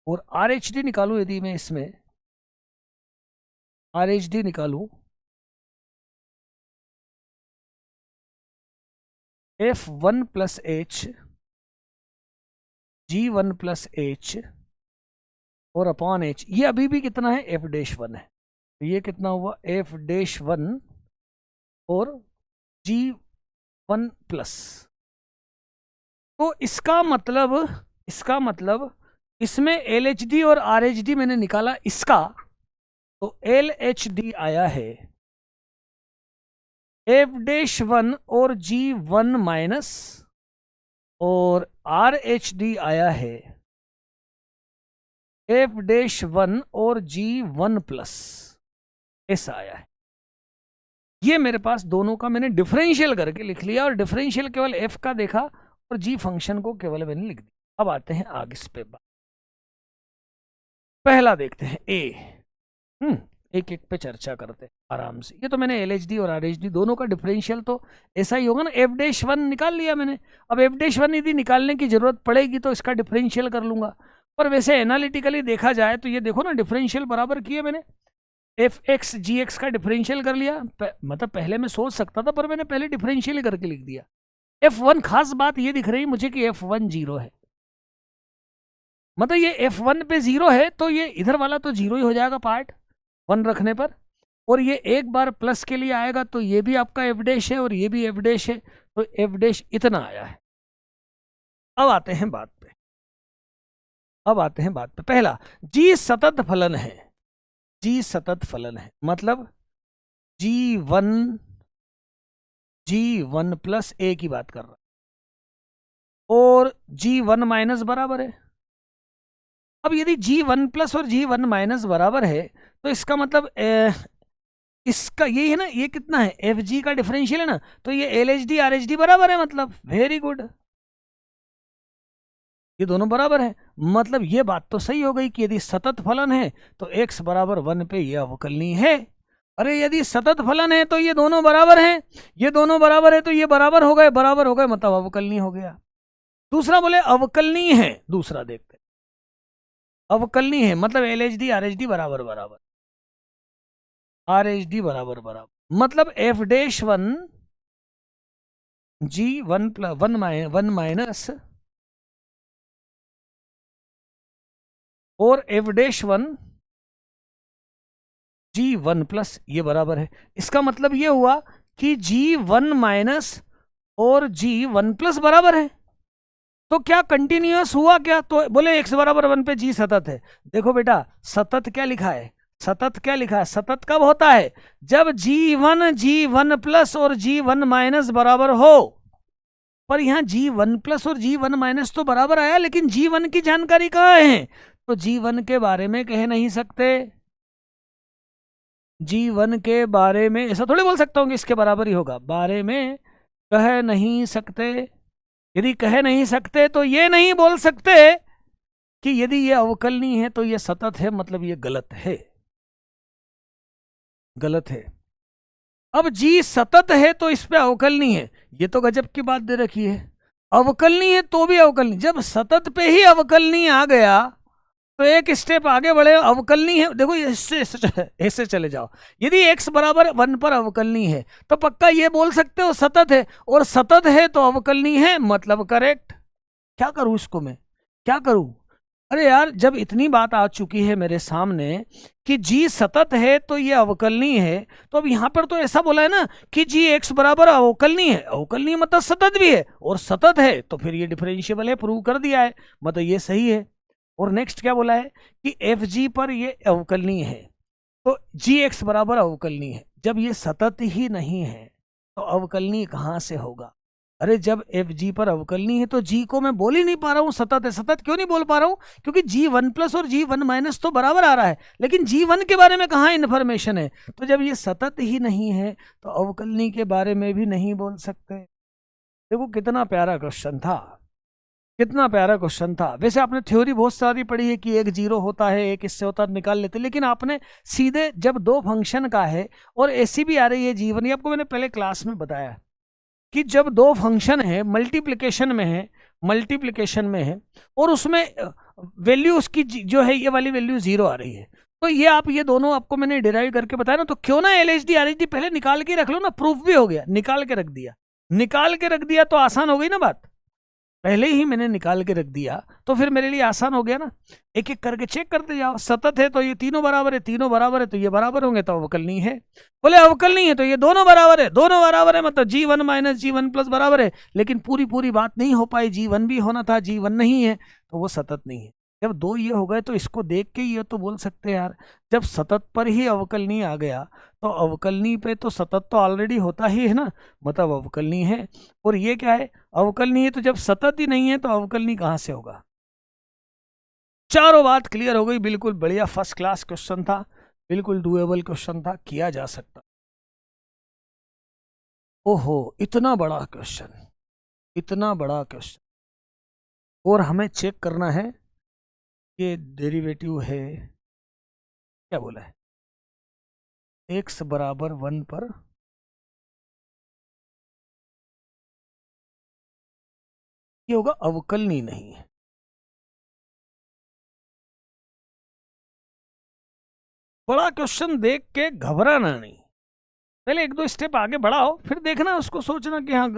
और RHD निकालू, यदि मैं इसमें RHD निकालू, f1 plus h, g1 plus h और अपॉन h, ये अभी भी कितना है, f'1 है, तो ये कितना हुआ, f'1 और g1 प्लस। तो इसका मतलब इसमें LHD और RHD मैंने निकाला इसका, तो LHD आया है f'1 और g1 माइनस, और RHD आया है f'1 और g1 प्लस, ऐसा आया है। ये मेरे पास दोनों का मैंने डिफरेंशियल करके लिख लिया, और डिफरेंशियल केवल f का देखा और g फंक्शन को केवल मैंने लिख दिया। अब आते हैं आगे इस पे, पहला देखते हैं a, एक एक पे चर्चा करते हैं आराम से। ये तो मैंने LHD और RHD दोनों का डिफरेंशियल तो ऐसा ही होगा ना, f'1 निकाल लिया मैंने, अब f'1 यदि निकालने की जरूरत पड़ेगी तो इसका डिफरेंशियल कर लूंगा। पर वैसे एनालिटिकली देखा जाए तो ये देखो ना, डिफरेंशियल बराबर किए मैंने, fx gx का डिफरेंशियल कर लिया, मतलब पहले मैं सोच सकता था पर मैंने पहले डिफरेंशियल करके लिख दिया। f1 खास बात ये दिख रही मुझे कि f1 0 है, मतलब ये f1 पे 0 है तो ये इधर वाला तो 0 ही हो जाएगा पार्ट 1 रखने पर, और ये एक बार प्लस के लिए आएगा तो ये भी आपका f' है और ये भी f' है, तो f' इतना आया है। अब आते हैं बात पे, पहला g सतत फलन है, g सतत फलन है मतलब g1 प्लस a की बात कर रहा है, और g1 माइनस बराबर है। अब यदि g1 प्लस और g1 माइनस बराबर है तो इसका मतलब इसका ये है ना, ये कितना है, fg का डिफरेंशियल है ना, तो ये LHD RHD बराबर है, मतलब वेरी गुड, ये दोनों बराबर है। मतलब ये बात तो सही हो गई कि यदि सतत फलन है तो x बराबर 1 पे ये अवकलनीय है। अरे यदि सतत फलन है तो ये दोनों बराबर हैं, ये दोनों बराबर है तो ये बराबर हो गए मतलब अवकलनीय हो गया। दूसरा बोले अवकलनीय है, दूसरा देखते अवकलनीय है मतलब LHD RHD बराबर RHD बराबर मतलब f'1 g1 प्लस 1 माइनस और f'1 g1 प्लस, ये बराबर है। इसका मतलब ये हुआ कि g1 माइनस और g1 प्लस बराबर है, तो क्या कंटिन्यूअस हुआ क्या, तो बोले x बराबर 1 पे g सतत है। देखो बेटा सतत क्या लिखा है, सतत कब होता है, जब g1 प्लस और g1 माइनस बराबर हो। पर यहां g1 प्लस और g1 माइनस तो बराबर आया, लेकिन g1 की जानकारी कहाँ है, तो g1 के बारे में कह नहीं सकते, g1 के बारे में ऐसा थोड़ी बोल सकता हूँ कि इसके बराबर ही होगा, बारे में कह नहीं सकते। यदि कह नहीं सकते तो ये नहीं बोल सकते कि यदि ये अवकलनीय है तो ये सतत है, मतलब ये गलत है। अब जी सतत है तो इस पे अवकलनीय है, ये तो गजब की बात दे रखी है। अवकलनीय है तो भी अवकलनीय, जब सतत पे ही अवकलनीय आ गया तो एक स्टेप आगे बढ़े, अवकलनीय है। देखो ऐसे चले जाओ, यदि x बराबर 1 पर अवकलनीय है तो पक्का ये बोल सकते हो सतत है, और सतत है तो अवकलनीय है, मतलब करेक्ट। क्या करूं इसको मैं, क्या करूं? अरे यार जब इतनी बात आ चुकी है मेरे सामने कि जी सतत है तो ये अवकलनीय है, तो अब यहां पर तो ऐसा बोला है ना कि जी x बराबर अवकलनीय है, अवकलनीय मतलब सतत भी है, और सतत है तो फिर ये डिफरेंशिएबल है, प्रूव कर दिया है, मतलब ये सही है। और नेक्स्ट क्या बोला है कि एफ जी पर ये अवकलनीय है, तो जी एक्स बराबर अवकलनीय है। जब ये सतत ही नहीं है तो अवकलनीय कहाँ से होगा? अरे जब एफ जी पर अवकलनी है तो जी को मैं बोल ही नहीं पा रहा हूँ सतत है। सतत क्यों नहीं बोल पा रहा हूँ? क्योंकि जी वन प्लस और जी वन माइनस तो बराबर आ रहा है, लेकिन जी वन के बारे में कहाँ इन्फॉर्मेशन है। तो जब ये सतत ही नहीं है तो अवकलनी के बारे में भी नहीं बोल सकते। देखो कितना प्यारा क्वेश्चन था, कितना प्यारा क्वेश्चन था। वैसे आपने थ्योरी बहुत सारी पढ़ी है कि एक जीरो होता है, एक इससे होता है, निकाल लेते, लेकिन आपने सीधे जब दो फंक्शन का है और ऐसी भी आ रही है जीवन, ये आपको मैंने पहले क्लास में बताया कि जब दो फंक्शन है मल्टीप्लिकेशन में है, मल्टीप्लिकेशन में है और उसमें वैल्यू उसकी जो है ये वाली वैल्यू जीरो आ रही है, तो ये आप ये दोनों आपको मैंने डिराइव करके बताया ना, तो क्यों ना एलएचडी आरएचडी पहले निकाल के रख लो ना, प्रूफ भी हो गया, निकाल के रख दिया, निकाल के रख दिया तो आसान हो गई ना बात। पहले ही मैंने निकाल के रख दिया तो फिर मेरे लिए आसान हो गया ना, एक एक करके चेक करते जाओ। सतत है तो ये तीनों बराबर है, तीनों बराबर है तो ये बराबर होंगे तो अवकल नहीं है, बोले अवकल नहीं है तो ये दोनों बराबर है, दोनों बराबर है मतलब जी वन माइनस जी वन प्लस बराबर है, लेकिन पूरी पूरी बात नहीं हो पाई, जी वन भी होना था, जी वन नहीं है तो वो सतत नहीं है। जब दो ये हो गए तो इसको देख के ये तो बोल सकते हैं यार, जब सतत पर ही अवकलनीय आ गया तो अवकलनीय पे तो सतत तो ऑलरेडी होता ही है ना, मतलब अवकलनीय है। और ये क्या है, अवकलनीय है, तो जब सतत ही नहीं है तो अवकलनीय कहां से होगा। चारों बात क्लियर हो गई, बिल्कुल बढ़िया फर्स्ट क्लास क्वेश्चन था, बिल्कुल डुएबल क्वेश्चन था, किया जा सकता। ओहो इतना बड़ा क्वेश्चन, इतना बड़ा क्वेश्चन, और हमें चेक करना है ये डेरिवेटिव है, क्या बोला है, x बराबर 1 पर ये होगा अवकलनीय नहीं है। बड़ा क्वेश्चन देख के घबराना नहीं, पहले एक दो स्टेप आगे बढ़ाओ फिर देखना उसको, सोचना कि हाँ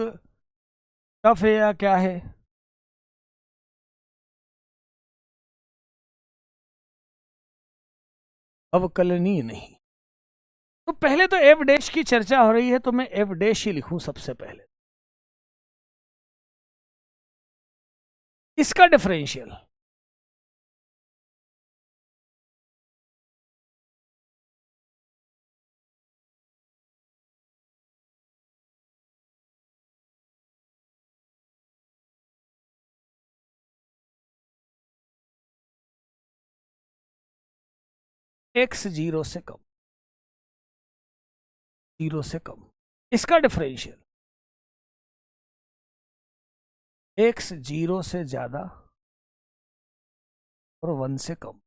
टफ है या क्या है। अवकलनीय नहीं, तो पहले तो एफ डैश की चर्चा हो रही है तो मैं एफ डैश ही लिखूं सबसे पहले, इसका डिफरेंशियल x जीरो से कम, जीरो से कम, इसका डिफरेंशियल x जीरो से ज्यादा और 1 से कम,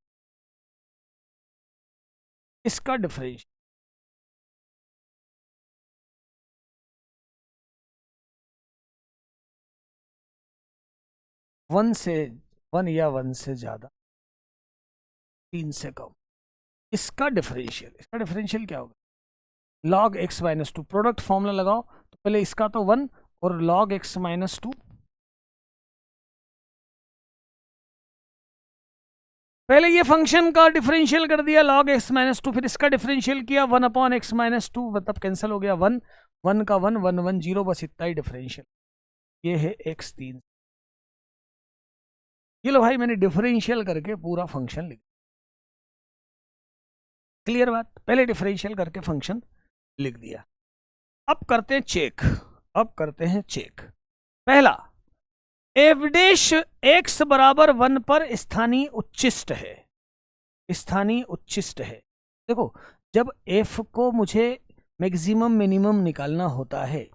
इसका डिफरेंशियल 1 से 1 या 1 से ज्यादा, 3 से कम, इसका डिफरेंशियल, इसका डिफरेंशियल क्या होगा, log x minus two, product formula लगाओ तो पहले इसका तो 1 और log x माइनस टू, पहले ये फंक्शन का डिफरेंशियल कर दिया log x माइनस टू, फिर इसका डिफरेंशियल किया 1 अपॉन एक्स माइनस टू, मतलब कैंसिल हो गया 1 1 का 1 1 1 0, बस इतना ही डिफरेंशियल, ये है x 3। ये लो भाई मैंने डिफरेंशियल करके पूरा फंक्शन लिख, क्लियर बात, पहले डिफरेंशियल करके फंक्शन लिख दिया। अब करते हैं चेक, अब करते हैं चेक। पहला, एफ डैश एक्स बराबर 1 पर स्थानीय उच्चिष्ट है, स्थानीय उच्चिष्ट है। देखो जब एफ को मुझे मैक्सिमम मिनिमम निकालना होता है,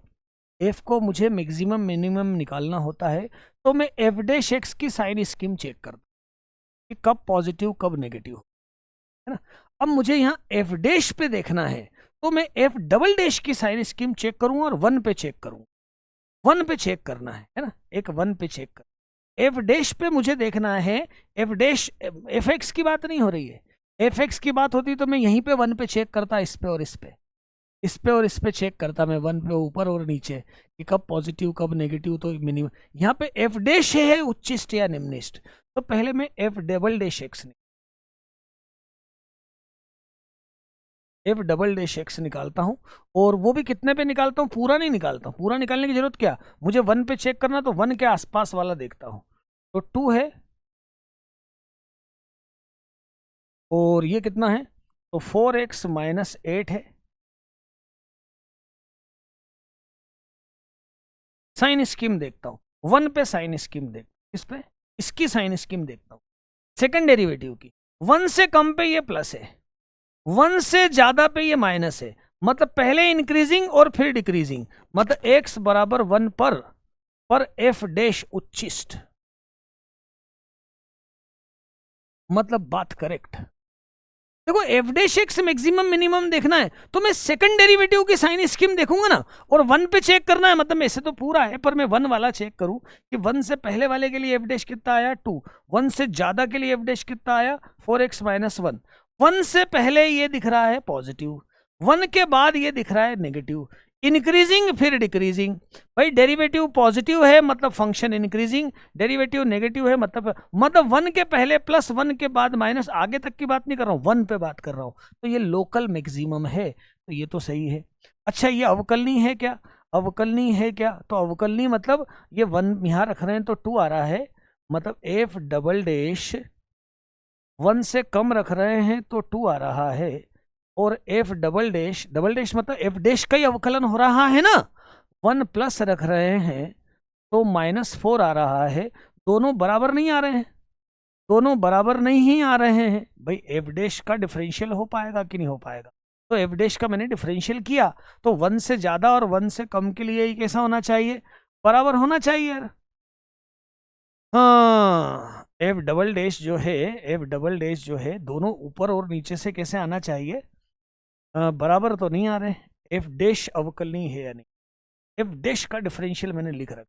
एफ को मुझे मैक्सिमम मिनिमम निकालना होता है तो मैं एफ डैश एक्स की साइन स्कीम चेक करता हूं कि कब पॉजिटिव कब नेगेटिव, है ना। अब मुझे यहाँ एफ डैश पे देखना है तो मैं एफ डबल डैश की साइन स्कीम चेक करूंगा और 1 पे चेक करूंगा, 1 पे चेक करना है ना, एक 1 पे चेक कर। एफ डैश पे मुझे देखना है, एफ डैश एफ एक्स की बात नहीं हो रही है, एफ एक्स की बात होती तो मैं यहीं पे 1 पे चेक करता, इस पे और इस पे, इस पे और इस पे चेक करता मैं 1 पे ऊपर और नीचे कि कब पॉजिटिव कब नेगेटिव, तो मिनिमम यहाँ पे एफ डैश है उच्चिष्ट या निम्निष्ट, तो पहले मैं F double dash x F double dash x निकालता हूं, और वो भी कितने पे निकालता हूं, पूरा नहीं निकालता हूं, पूरा निकालने की जरूरत क्या, मुझे 1 पे चेक करना तो 1 के आसपास वाला देखता हूं, तो 2 है और ये कितना है, तो 4x माइनस 8 है, साइन स्कीम देखता हूँ, 1 पे साइन स्कीम देख, इस पे इसकी साइन स्कीम देखता हूँ सेकंड डेरिवेटिव की। 1 से कम पे ये प्लस है, 1 से ज्यादा पे ये माइनस है, मतलब पहले इंक्रीजिंग और फिर डिक्रीजिंग, मतलब x बराबर 1 पर f डैश उच्चिष्ट, मतलब बात करेक्ट। देखो f dash x maximum minimum देखना है तो मैं सेकंड डेरिवेटिव की साइन स्कीम देखूंगा ना, और 1 पे चेक करना है, मतलब ऐसे तो पूरा है पर मैं 1 वाला चेक करूं कि 1 से पहले वाले के लिए f डैश कितना आया 2, 1 से ज्यादा के लिए f डैश कितना आया 4x माइनस 1। 1 से पहले ये दिख रहा है पॉजिटिव, 1 के बाद ये दिख रहा है नेगेटिव, इंक्रीजिंग फिर डिक्रीजिंग। भाई डेरिवेटिव पॉजिटिव है मतलब फंक्शन इंक्रीजिंग, डेरिवेटिव नेगेटिव है मतलब 1 के पहले प्लस 1 के बाद माइनस, आगे तक की बात नहीं कर रहा हूँ, 1 पे बात कर रहा हूँ। तो ये लोकल मैक्सिमम है, तो ये तो सही है। अच्छा ये अवकलनीय है क्या? अवकलनीय है क्या? तो अवकलनीय मतलब ये 1 यहाँ रख रहे हैं तो 2 आ रहा है, मतलब एफ डबल डैश 1 से कम रख रहे हैं तो 2 आ रहा है, और एफ डबल डैश मतलब एफ डैश का ही अवकलन हो रहा है ना, 1 प्लस रख रहे हैं तो -4 आ रहा है। दोनों बराबर नहीं आ रहे हैं, दोनों बराबर नहीं आ रहे हैं। भाई एफ डैश का डिफरेंशियल हो पाएगा कि नहीं हो पाएगा? तो एफ डैश का मैंने डिफरेंशियल किया तो 1 से ज्यादा और 1 से कम के लिए कैसा होना चाहिए? बराबर होना चाहिए यार। हाँ एफ डबल डैश जो है दोनों ऊपर और नीचे से कैसे आना चाहिए? बराबर तो नहीं आ रहे। एफ डैश अवकलनीय है या नहीं? एफ डैश का डिफरेंशियल मैंने लिख रखा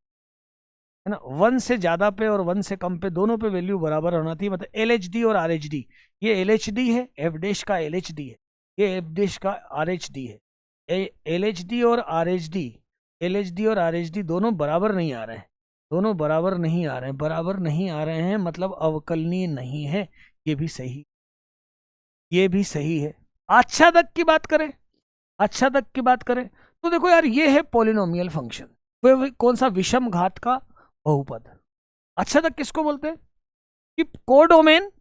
है ना, 1 से ज्यादा पे और 1 से कम पे दोनों पे वैल्यू बराबर होना चाहिए, मतलब एल एच डी और आर एच डी। ये एल एच डी है, एफ डैश का एल एच डी है, ये एफ डैश का आर एच डी है। एल एच डी और आर एच डी दोनों बराबर नहीं आ रहे हैं, दोनों बराबर नहीं आ रहे हैं, बराबर नहीं आ रहे हैं मतलब अवकलनीय नहीं है। ये भी सही, ये भी सही है। आच्छादक की बात करें, आच्छादक की बात करें तो देखो यार ये है पॉलिनोमियल फंक्शन, कौन सा? विषम घात का बहुपद। आच्छादक किसको बोलते हैं? कि कोडोमेन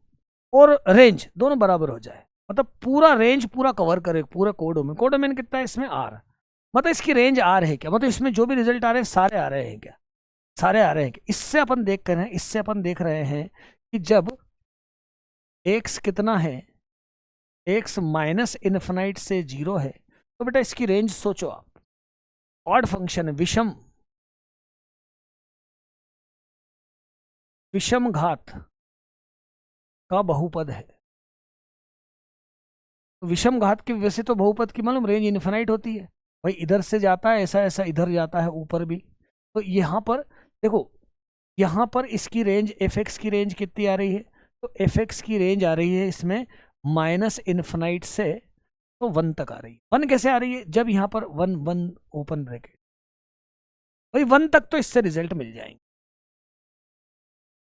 और रेंज दोनों बराबर हो जाए, मतलब पूरा रेंज पूरा कवर करे, पूरा कोडोमेन। कोडोमेन कितना है इसमें? आर, मतलब इसकी रेंज आर है क्या? मतलब इसमें जो भी रिजल्ट आ रहे हैं सारे आ रहे हैं क्या? सारे आ रहे हैं क्या? इससे अपन देख रहे हैं कि जब x कितना है, x माइनस इन्फिनाइट से 0 है, तो बेटा इसकी रेंज सोचो आप, ऑड फंक्शन है, विषम घात का बहुपद है। तो विषम घात की वैसे तो बहुपद की मालूम रेंज इन्फिनाइट होती है, भाई इधर से जाता है ऐसा ऐसा, इधर जाता है ऊपर भी। तो यहाँ पर देखो, यहाँ पर इसकी रेंज एफ एक्स की रेंज कितनी आ रही है? तो एफ एक्स की रेंज आ रही है इसमें माइनस इन्फिनाइट से तो 1 तक आ रही है। 1 कैसे आ रही है? जब यहाँ पर 1 ओपन ब्रैकेट, भाई 1 तक तो इससे रिजल्ट मिल जाएंगे।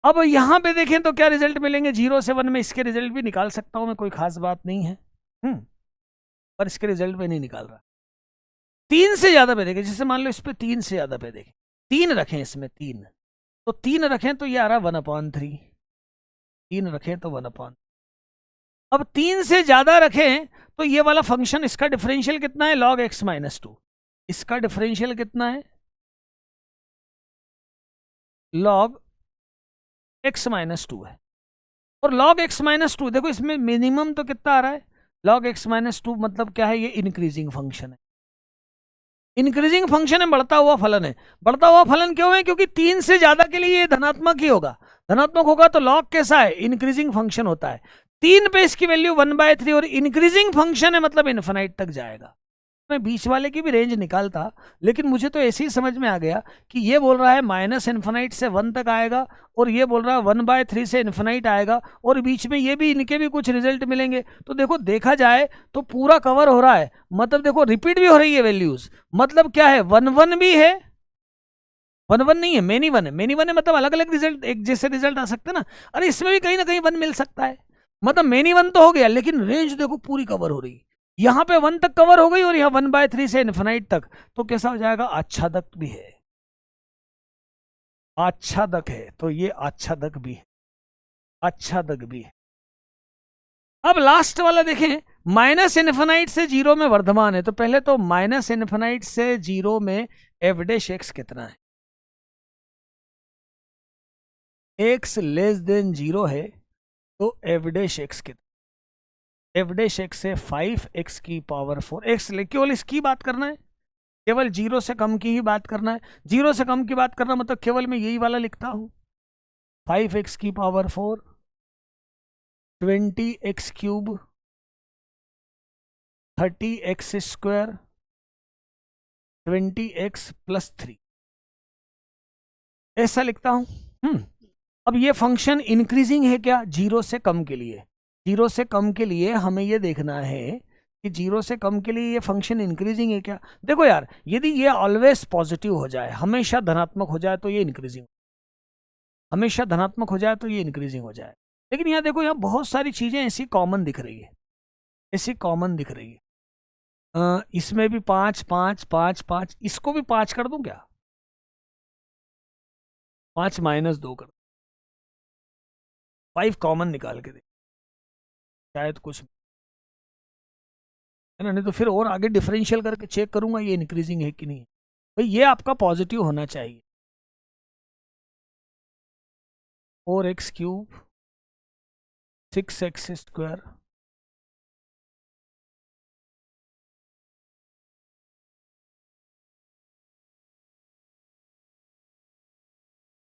अब यहाँ पे देखें तो क्या रिजल्ट मिलेंगे? 0 से 1 में इसके रिजल्ट भी निकाल सकता हूँ मैं, कोई खास बात नहीं है, पर इसके रिजल्ट में नहीं निकाल रहा। 3 से ज्यादा पे देखें, जैसे मान लो इस पे 3 से ज्यादा पे देखें, 3 रखें इसमें, 3 तो 3 रखें तो ये आ रहा 1/3, 3 रखें तो 1/3। अब 3 से ज्यादा रखें तो ये वाला फंक्शन, इसका डिफरेंशियल कितना है? log x - 2। इसका डिफरेंशियल कितना है? log x - 2 है। और log x - 2 देखो इसमें मिनिमम तो कितना आ रहा है? log x - 2 मतलब क्या है? ये इंक्रीजिंग फंक्शन है, इंक्रीजिंग फंक्शन है, बढ़ता हुआ फलन है। बढ़ता हुआ फलन क्यों है? क्योंकि 3 से ज्यादा के लिए ये धनात्मक ही होगा, धनात्मक होगा तो log कैसा है? इंक्रीजिंग फंक्शन होता है। 3 पे इसकी वैल्यू 1/3 और इंक्रीजिंग फंक्शन है मतलब इन्फिनाइट तक जाएगा। मैं बीच वाले की भी रेंज निकालता, लेकिन मुझे तो ऐसे ही समझ में आ गया कि ये बोल रहा है माइनस इन्फिनाइट से 1 तक आएगा, और ये बोल रहा है 1/3 से इन्फिनाइट आएगा, और बीच में ये भी, इनके भी कुछ रिजल्ट मिलेंगे। तो देखो देखा जाए तो पूरा कवर हो रहा है, मतलब देखो रिपीट भी हो रही है वैल्यूज, मतलब क्या है? 1 भी है, 1 नहीं है, मेनी वन है, मेनी वन है मतलब अलग अलग रिजल्ट, एक जैसे रिजल्ट आ सकते हैं ना। अरे इसमें भी कहीं ना कहीं 1 मिल सकता है, मतलब मेनी 1 तो हो गया, लेकिन रेंज देखो पूरी कवर हो रही है। यहाँ पे 1 तक कवर हो गई और यहाँ 1/3 से इन्फिनाइट तक, तो कैसा हो जाएगा? आच्छादक भी है, आच्छादक है, तो ये आच्छादक भी है, आच्छादक भी है। अब लास्ट वाला देखें, माइनस इन्फिनाइट से 0 में वर्धमान है, तो पहले तो माइनस इन्फिनाइट से 0 में एफ डैश एक्स कितना है? x लेस देन 0 है तो एफ डैश एक्स कितना, एफ डैश एक्स है 5x की पावर 4 x, केवल इसकी बात करना है, केवल 0 से कम की ही बात करना है। 0 से कम की बात करना मतलब केवल मैं यही वाला लिखता हूं, 5x की power 4 20x cube 30x square 20x plus 3, ऐसा लिखता हूं। अब ये फंक्शन इंक्रीजिंग है क्या, 0 से कम के लिए, 0 से कम के लिए हमें ये देखना है कि 0 से कम के लिए ये फंक्शन इंक्रीजिंग है क्या। देखो यार, यदि ये ऑलवेज पॉजिटिव हो जाए, हमेशा धनात्मक हो जाए तो ये इंक्रीजिंग, हमेशा धनात्मक हो जाए तो ये इंक्रीजिंग हो जाए। लेकिन यहाँ देखो, यहाँ बहुत सारी चीजें ऐसी कॉमन दिख रही है, ऐसी कॉमन दिख रही है। इसमें भी 5 5 5 5, इसको भी 5 कर दूं क्या, 5 माइनस 2 कर, 5 कॉमन निकाल के दे, शायद कुछ है ना, नहीं तो फिर और आगे डिफरेंशियल करके चेक करूंगा ये इंक्रीजिंग है कि नहीं। भाई ये आपका पॉजिटिव होना चाहिए। 4x क्यूब 6x स्क्वायर,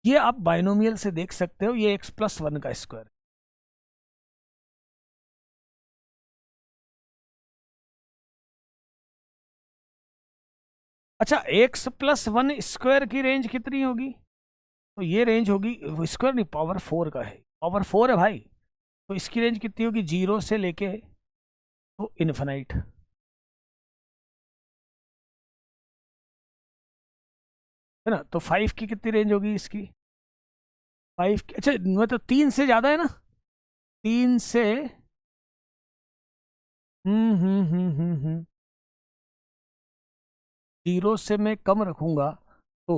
ये आप बाइनोमियल से देख सकते हो, ये x प्लस 1 का स्क्वायर। अच्छा, x प्लस 1 स्क्वायर की रेंज कितनी होगी, तो ये रेंज होगी, स्क्वायर नहीं पावर 4 का है, पावर 4 है भाई, तो इसकी रेंज कितनी होगी, 0 से लेके तो इन्फिनाइट, है ना। तो 5 की कितनी रेंज होगी इसकी, 5 की, अच्छा मतलब 3 से ज्यादा है ना, 3 से हम्म 0 से मैं कम रखूंगा, तो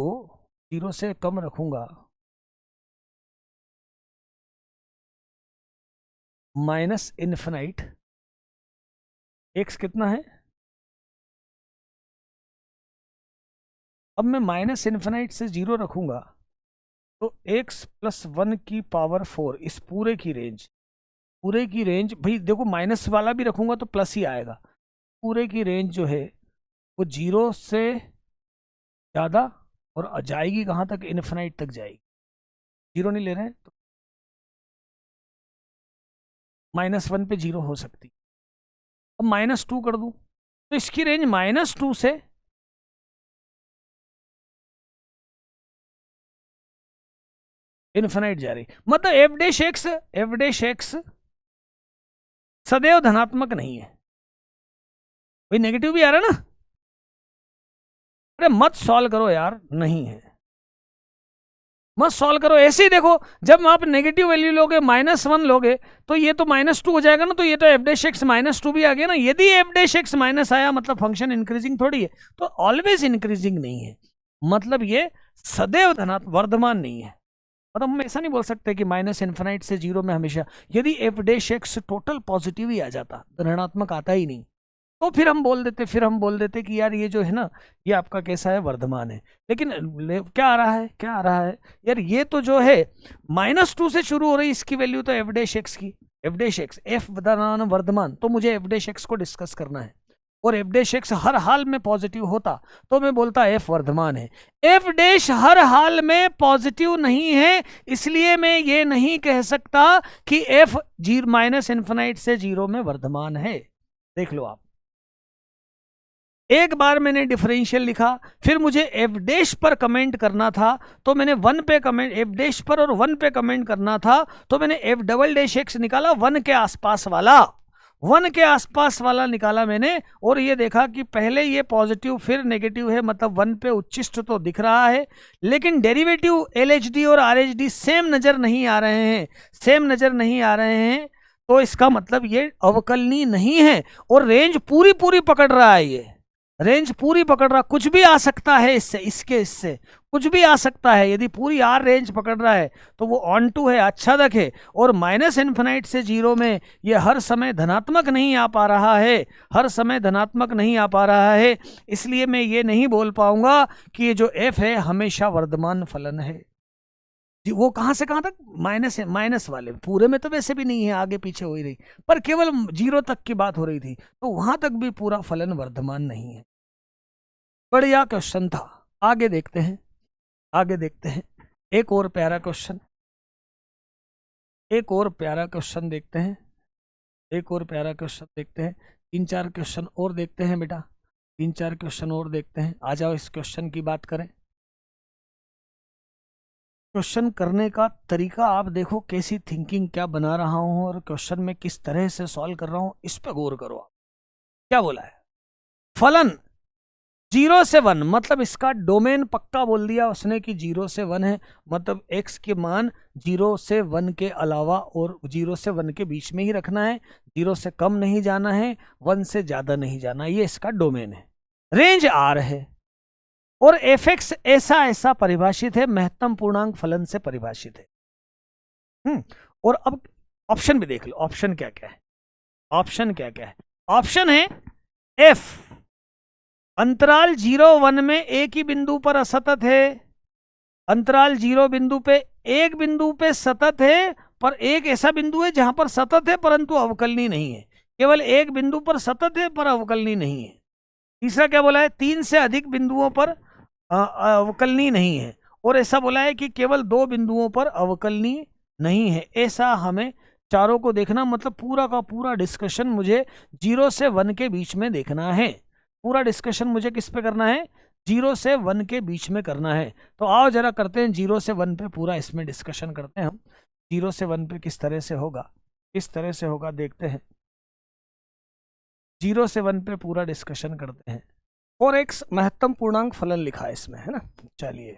0 से कम रखूंगा, माइनस इन्फिनाइट, एक्स कितना है, अब मैं माइनस इन्फिनाइट से 0 रखूंगा तो x प्लस 1 की पावर 4, इस पूरे की रेंज, पूरे की रेंज भाई देखो, माइनस वाला भी रखूंगा तो प्लस ही आएगा, पूरे की रेंज जो है वो 0 से ज़्यादा और जाएगी कहाँ तक, इन्फिनाइट तक जाएगी, 0 नहीं ले रहे हैं तो -1 पे 0 हो सकती। अब -2 कर दूं तो इसकी रेंज -2 से इन्फिनाइट जा रही, मतलब एफ डैश एक्स सदैव धनात्मक नहीं है भाई, नेगेटिव भी आ रहा है ना, अरे मत सॉल्व करो यार, नहीं है, मत सॉल्व करो, ऐसे ही देखो, जब आप नेगेटिव वैल्यू लोगे, -1 लोगे तो ये तो -2 हो जाएगा ना, तो ये तो एफ डैश एक्स -2 भी आ गया ना। यदि एफ डैश एक्स माइनस आया मतलब फंक्शन इंक्रीजिंग थोड़ी है, तो ऑलवेज इंक्रीजिंग नहीं है, मतलब ये सदैव धनात्मक वर्धमान नहीं है। मतलब हम ऐसा नहीं बोल सकते कि माइनस इन्फिनाइट से 0 में हमेशा, यदि F dash X total positive ही आ जाता, ऋणात्मक आता ही नहीं, तो फिर हम बोल देते कि यार ये जो है ना, ये आपका कैसा है, वर्धमान है। लेकिन क्या आ रहा है, क्या आ रहा है यार, ये तो जो है -2 से शुरू हो रही इसकी वैल्यू, तो एफ डैश एक्स की, एफ डैश एक्स एफ वर्धमान, तो मुझे एफ डैश एक्स को डिस्कस करना है, और एफ डैश एक्स हर हाल में पॉजिटिव होता तो मैं बोलता एफ वर्धमान है। एफ डैश हर हाल में पॉजिटिव नहीं है, इसलिए मैं ये नहीं कह सकता कि एफ माइनस इन्फिनाइट से 0 में वर्धमान है। देख लो आप, एक बार मैंने डिफरेंशियल लिखा, फिर मुझे एफ डैश पर कमेंट करना था तो मैंने 1 पे कमेंट, एफ डैश पर और 1 पे कमेंट करना था तो मैंने एफ डबल डैश एक्स निकाला, 1 के आसपास वाला, 1 के आसपास वाला निकाला मैंने, और ये देखा कि पहले ये पॉजिटिव फिर नेगेटिव है, मतलब 1 पे उच्चिष्ट तो दिख रहा है, लेकिन डेरिवेटिव एलएचडी और आरएचडी सेम नजर नहीं आ रहे हैं, सेम नजर नहीं आ रहे हैं, तो इसका मतलब ये अवकलनीय नहीं है, और रेंज पूरी पूरी पकड़ रहा है, ये रेंज पूरी पकड़ रहा, कुछ भी आ सकता है इससे, इससे कुछ भी आ सकता है। यदि पूरी आर रेंज पकड़ रहा है तो वो ऑन टू है, आच्छादक है, और माइनस इन्फिनाइट से 0 में ये हर समय धनात्मक नहीं आ पा रहा है, हर समय धनात्मक नहीं आ पा रहा है, इसलिए मैं ये नहीं बोल पाऊंगा कि ये जो एफ है हमेशा वर्धमान फलन है। वो कहाँ से कहाँ तक, माइनस है, माइनस वाले पूरे में तो वैसे भी नहीं है, आगे पीछे हो ही रही, पर केवल 0 तक की बात हो रही थी, तो वहां तक भी पूरा फलन वर्धमान नहीं है। बढ़िया क्वेश्चन था। आगे देखते हैं, आगे देखते हैं, एक और प्यारा क्वेश्चन, एक और प्यारा क्वेश्चन देखते हैं, एक और प्यारा क्वेश्चन देखते हैं। 3-4 क्वेश्चन और देखते हैं बेटा, 3-4 क्वेश्चन और देखते हैं। आ जाओ इस क्वेश्चन की बात करें। क्वेश्चन करने का तरीका आप देखो, कैसी थिंकिंग क्या बना रहा हूं और क्वेश्चन में किस तरह से सॉल्व कर रहा हूं, इस पे गौर करो आप। क्या बोला है, फलन 0 से 1, मतलब इसका डोमेन पक्का बोल दिया उसने कि 0 से 1 है, मतलब x के मान 0 से 1 के अलावा और 0 से 1 के बीच में ही रखना है, 0 से कम नहीं जाना है, 1 से ज्यादा नहीं जाना, ये इसका डोमेन है। रेंज R है और fx ऐसा ऐसा परिभाषित है, महत्तम पूर्णांक फलन से परिभाषित है। और अब ऑप्शन भी देख लो, ऑप्शन क्या क्या है, ऑप्शन क्या क्या है। ऑप्शन है f अंतराल 0-1 में एक ही बिंदु पर असतत है, अंतराल 0 बिंदु पे एक बिंदु पे सतत है, पर एक ऐसा बिंदु है जहां पर सतत है परंतु अवकलनीय नहीं है, केवल एक बिंदु पर सतत है पर अवकलनीय नहीं है। तीसरा क्या बोला है, 3 से अधिक बिंदुओं पर अवकलनीय नहीं है, और ऐसा बोला है कि केवल 2 बिंदुओं पर अवकलनीय नहीं है। ऐसा हमें चारों को देखना, मतलब पूरा का पूरा डिस्कशन मुझे 0 से 1 के बीच में देखना है। पूरा डिस्कशन मुझे किस पे करना है, 0 से 1 के बीच में करना है। तो आओ जरा करते हैं 0 से 1 पे पूरा इसमें डिस्कशन करते हैं हम। 0 से 1 पे किस तरह से होगा, किस तरह से होगा देखते हैं। 0 से 1 पे पूरा डिस्कशन करते हैं। और एक महत्तम पूर्णांक फलन लिखा है इसमें, है ना। चलिए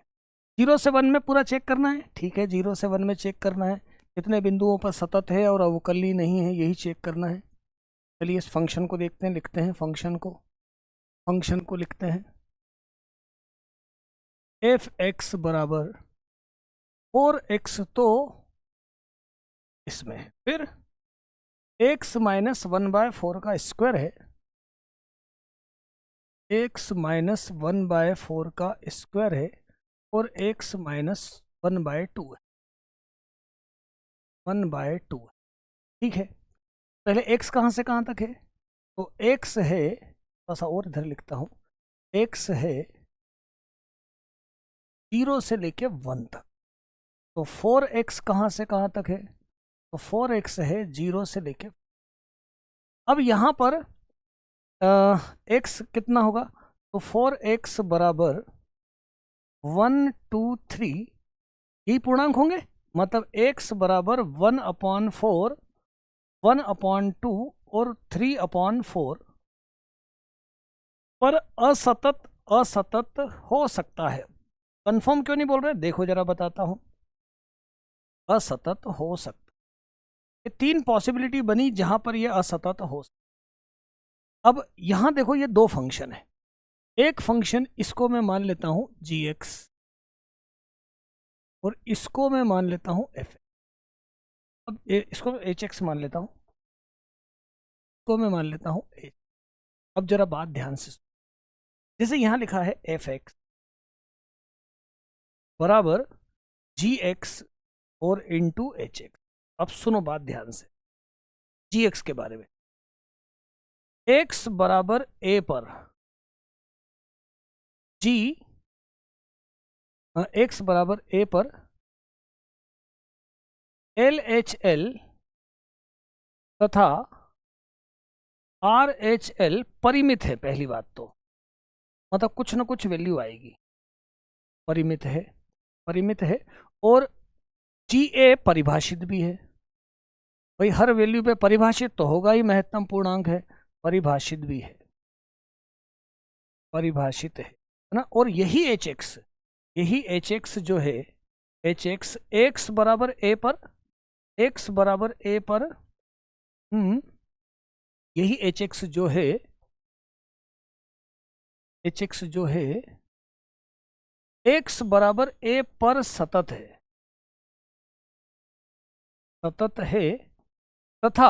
0 से 1 में पूरा चेक करना है, ठीक है। 0 से 1 में चेक करना है कितने बिंदुओं पर सतत है और अवकलनीय नहीं है, यही चेक करना है। चलिए इस फंक्शन को देखते हैं, लिखते हैं फंक्शन को, फंक्शन को लिखते हैं। एफ एक्स बराबर 4x, तो इसमें फिर x माइनस 1/4 का स्क्वायर है, x माइनस 1/4 का स्क्वायर है, और x माइनस 1/2 है, 1/2 है, ठीक है। पहले x कहाँ से कहाँ तक है, तो x है, थोड़ा सा और इधर लिखता हूँ, x है 0 से लेके 1 तक, तो 4x कहाँ से कहाँ तक है, तो 4x है 0 से लेके। अब यहाँ पर x कितना होगा, तो 4x बराबर 1, 2, 3, यही पूर्णांक होंगे, मतलब x बराबर 1/4, 1/2 और 3/4 पर असतत, असतत हो सकता है। कंफर्म क्यों नहीं बोल रहे, देखो जरा बताता हूं। असतत हो सकता, ये 3 पॉसिबिलिटी बनी जहां पर ये असतत हो सकता। अब यहां देखो ये 2 फंक्शन है, एक फंक्शन इसको मैं मान लेता हूं gx और इसको मैं मान लेता हूं f। अब इसको hx मान लेता हूं, इसको मैं मान लेता हूं h। अब जरा बात ध्यान से, जैसे यहां लिखा है fx बराबर gx और इंटू hx। अब सुनो बात ध्यान से, gx के बारे में, x बराबर a पर g, x बराबर a पर LHL तथा RHL परिमित है। पहली बात तो मतलब कुछ ना कुछ वैल्यू आएगी, परिमित है, परिमित है, और GA परिभाषित भी है। भाई हर वैल्यू पे परिभाषित तो होगा ही, महत्तम पूर्णांक है, परिभाषित भी है, परिभाषित है ना। और यही hx, यही hx जो है, hx x बराबर a पर, x बराबर a पर, यही hx जो है, hx जो है x बराबर a पर सतत है, सतत है, तथा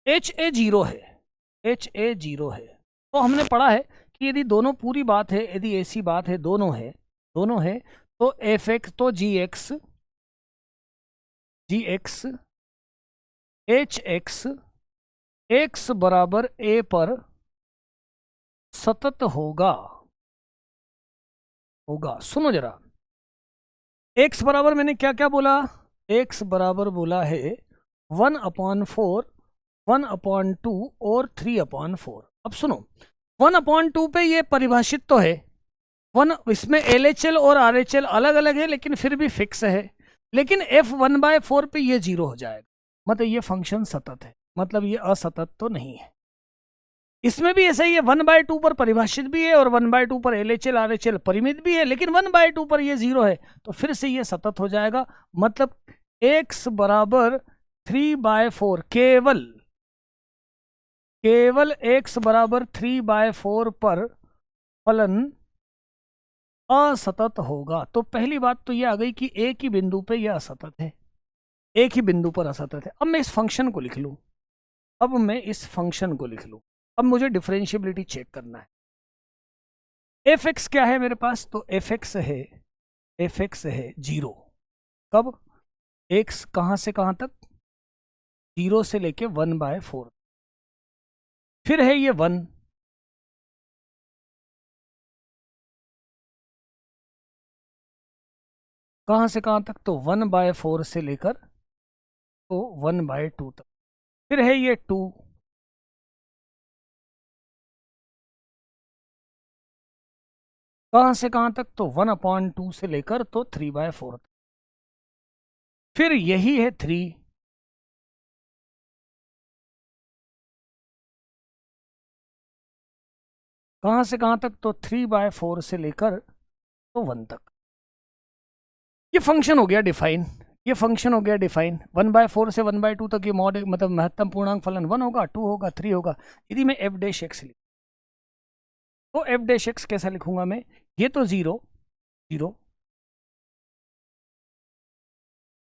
HA 0 है, HA 0 है। तो हमने पढ़ा है कि यदि दोनों पूरी बात है, यदि ऐसी बात है, दोनों है, दोनों है, तो fx तो gx gx hx x बराबर a पर सतत होगा। सुनो जरा, x बराबर मैंने क्या क्या बोला? x बराबर बोला है 1/4, 1/2 और 3/4। अब सुनो, 1/2 पे ये परिभाषित तो है, इसमें LHL और RHL अलग अलग है लेकिन फिर भी फिक्स है। लेकिन f1/4 पे ये 0 हो जाएगा, मतलब ये फंक्शन सतत है, मतलब ये असतत तो नहीं है। इसमें भी ऐसा ही है, 1/2 पर परिभाषित भी है और 1/2 पर LHL RHL परिमित भी है, लेकिन 1/2 पर ये 0 है तो फिर से ये सतत हो जाएगा। मतलब x बराबर 3/4, केवल x बराबर 3/4 पर फलन असतत होगा। तो पहली बात तो ये आ गई कि एक ही बिंदु पे यह असतत है, एक ही बिंदु पर असतत है। अब मैं इस फंक्शन को लिख लूं, अब मुझे डिफरेंशिएबिलिटी चेक करना है। एफ एक्स क्या है मेरे पास? तो एफ एक्स है 0। कब? एक्स कहां से कहां तक? 0 से लेके 1/4। फिर है ये 1, कहां से कहां तक? तो 1/4 से लेकर तो 1/2 तक। फिर है ये 2, कहां से कहां तक? तो 1/2 से लेकर तो 3/4 तक। फिर यही है 3, कहां से कहां तक? तो 3/4 से लेकर तो 1 तक। ये फंक्शन हो गया डिफाइन, 1/4 से 1/2 तक ये मॉड मतलब महत्तम पूर्णांक फलन 1 होगा, 2 होगा, 3 होगा। यदि मैं एफ डैश एक्स लिख, तो एफ डैश एक्स कैसा लिखूंगा मैं? ये तो 0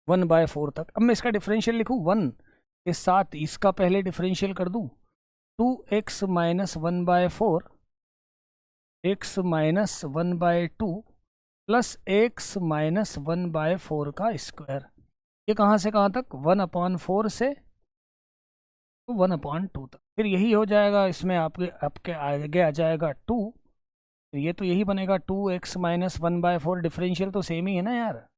1/4 तक। अब मैं इसका डिफरेंशियल लिखूं 1 के साथ इसका पहले डिफरेंशियल कर दूं, 2x minus 1/4 x minus 1/2 plus x minus 1/4 का स्क्वायर। ये कहां से कहां तक? 1/4 से तो 1/2 तक। फिर यही हो जाएगा, इसमें आपके आगे आ जाएगा 2, ये तो यही बनेगा 2x माइनस 1/4। डिफरेंशियल तो सेम ही है ना यार,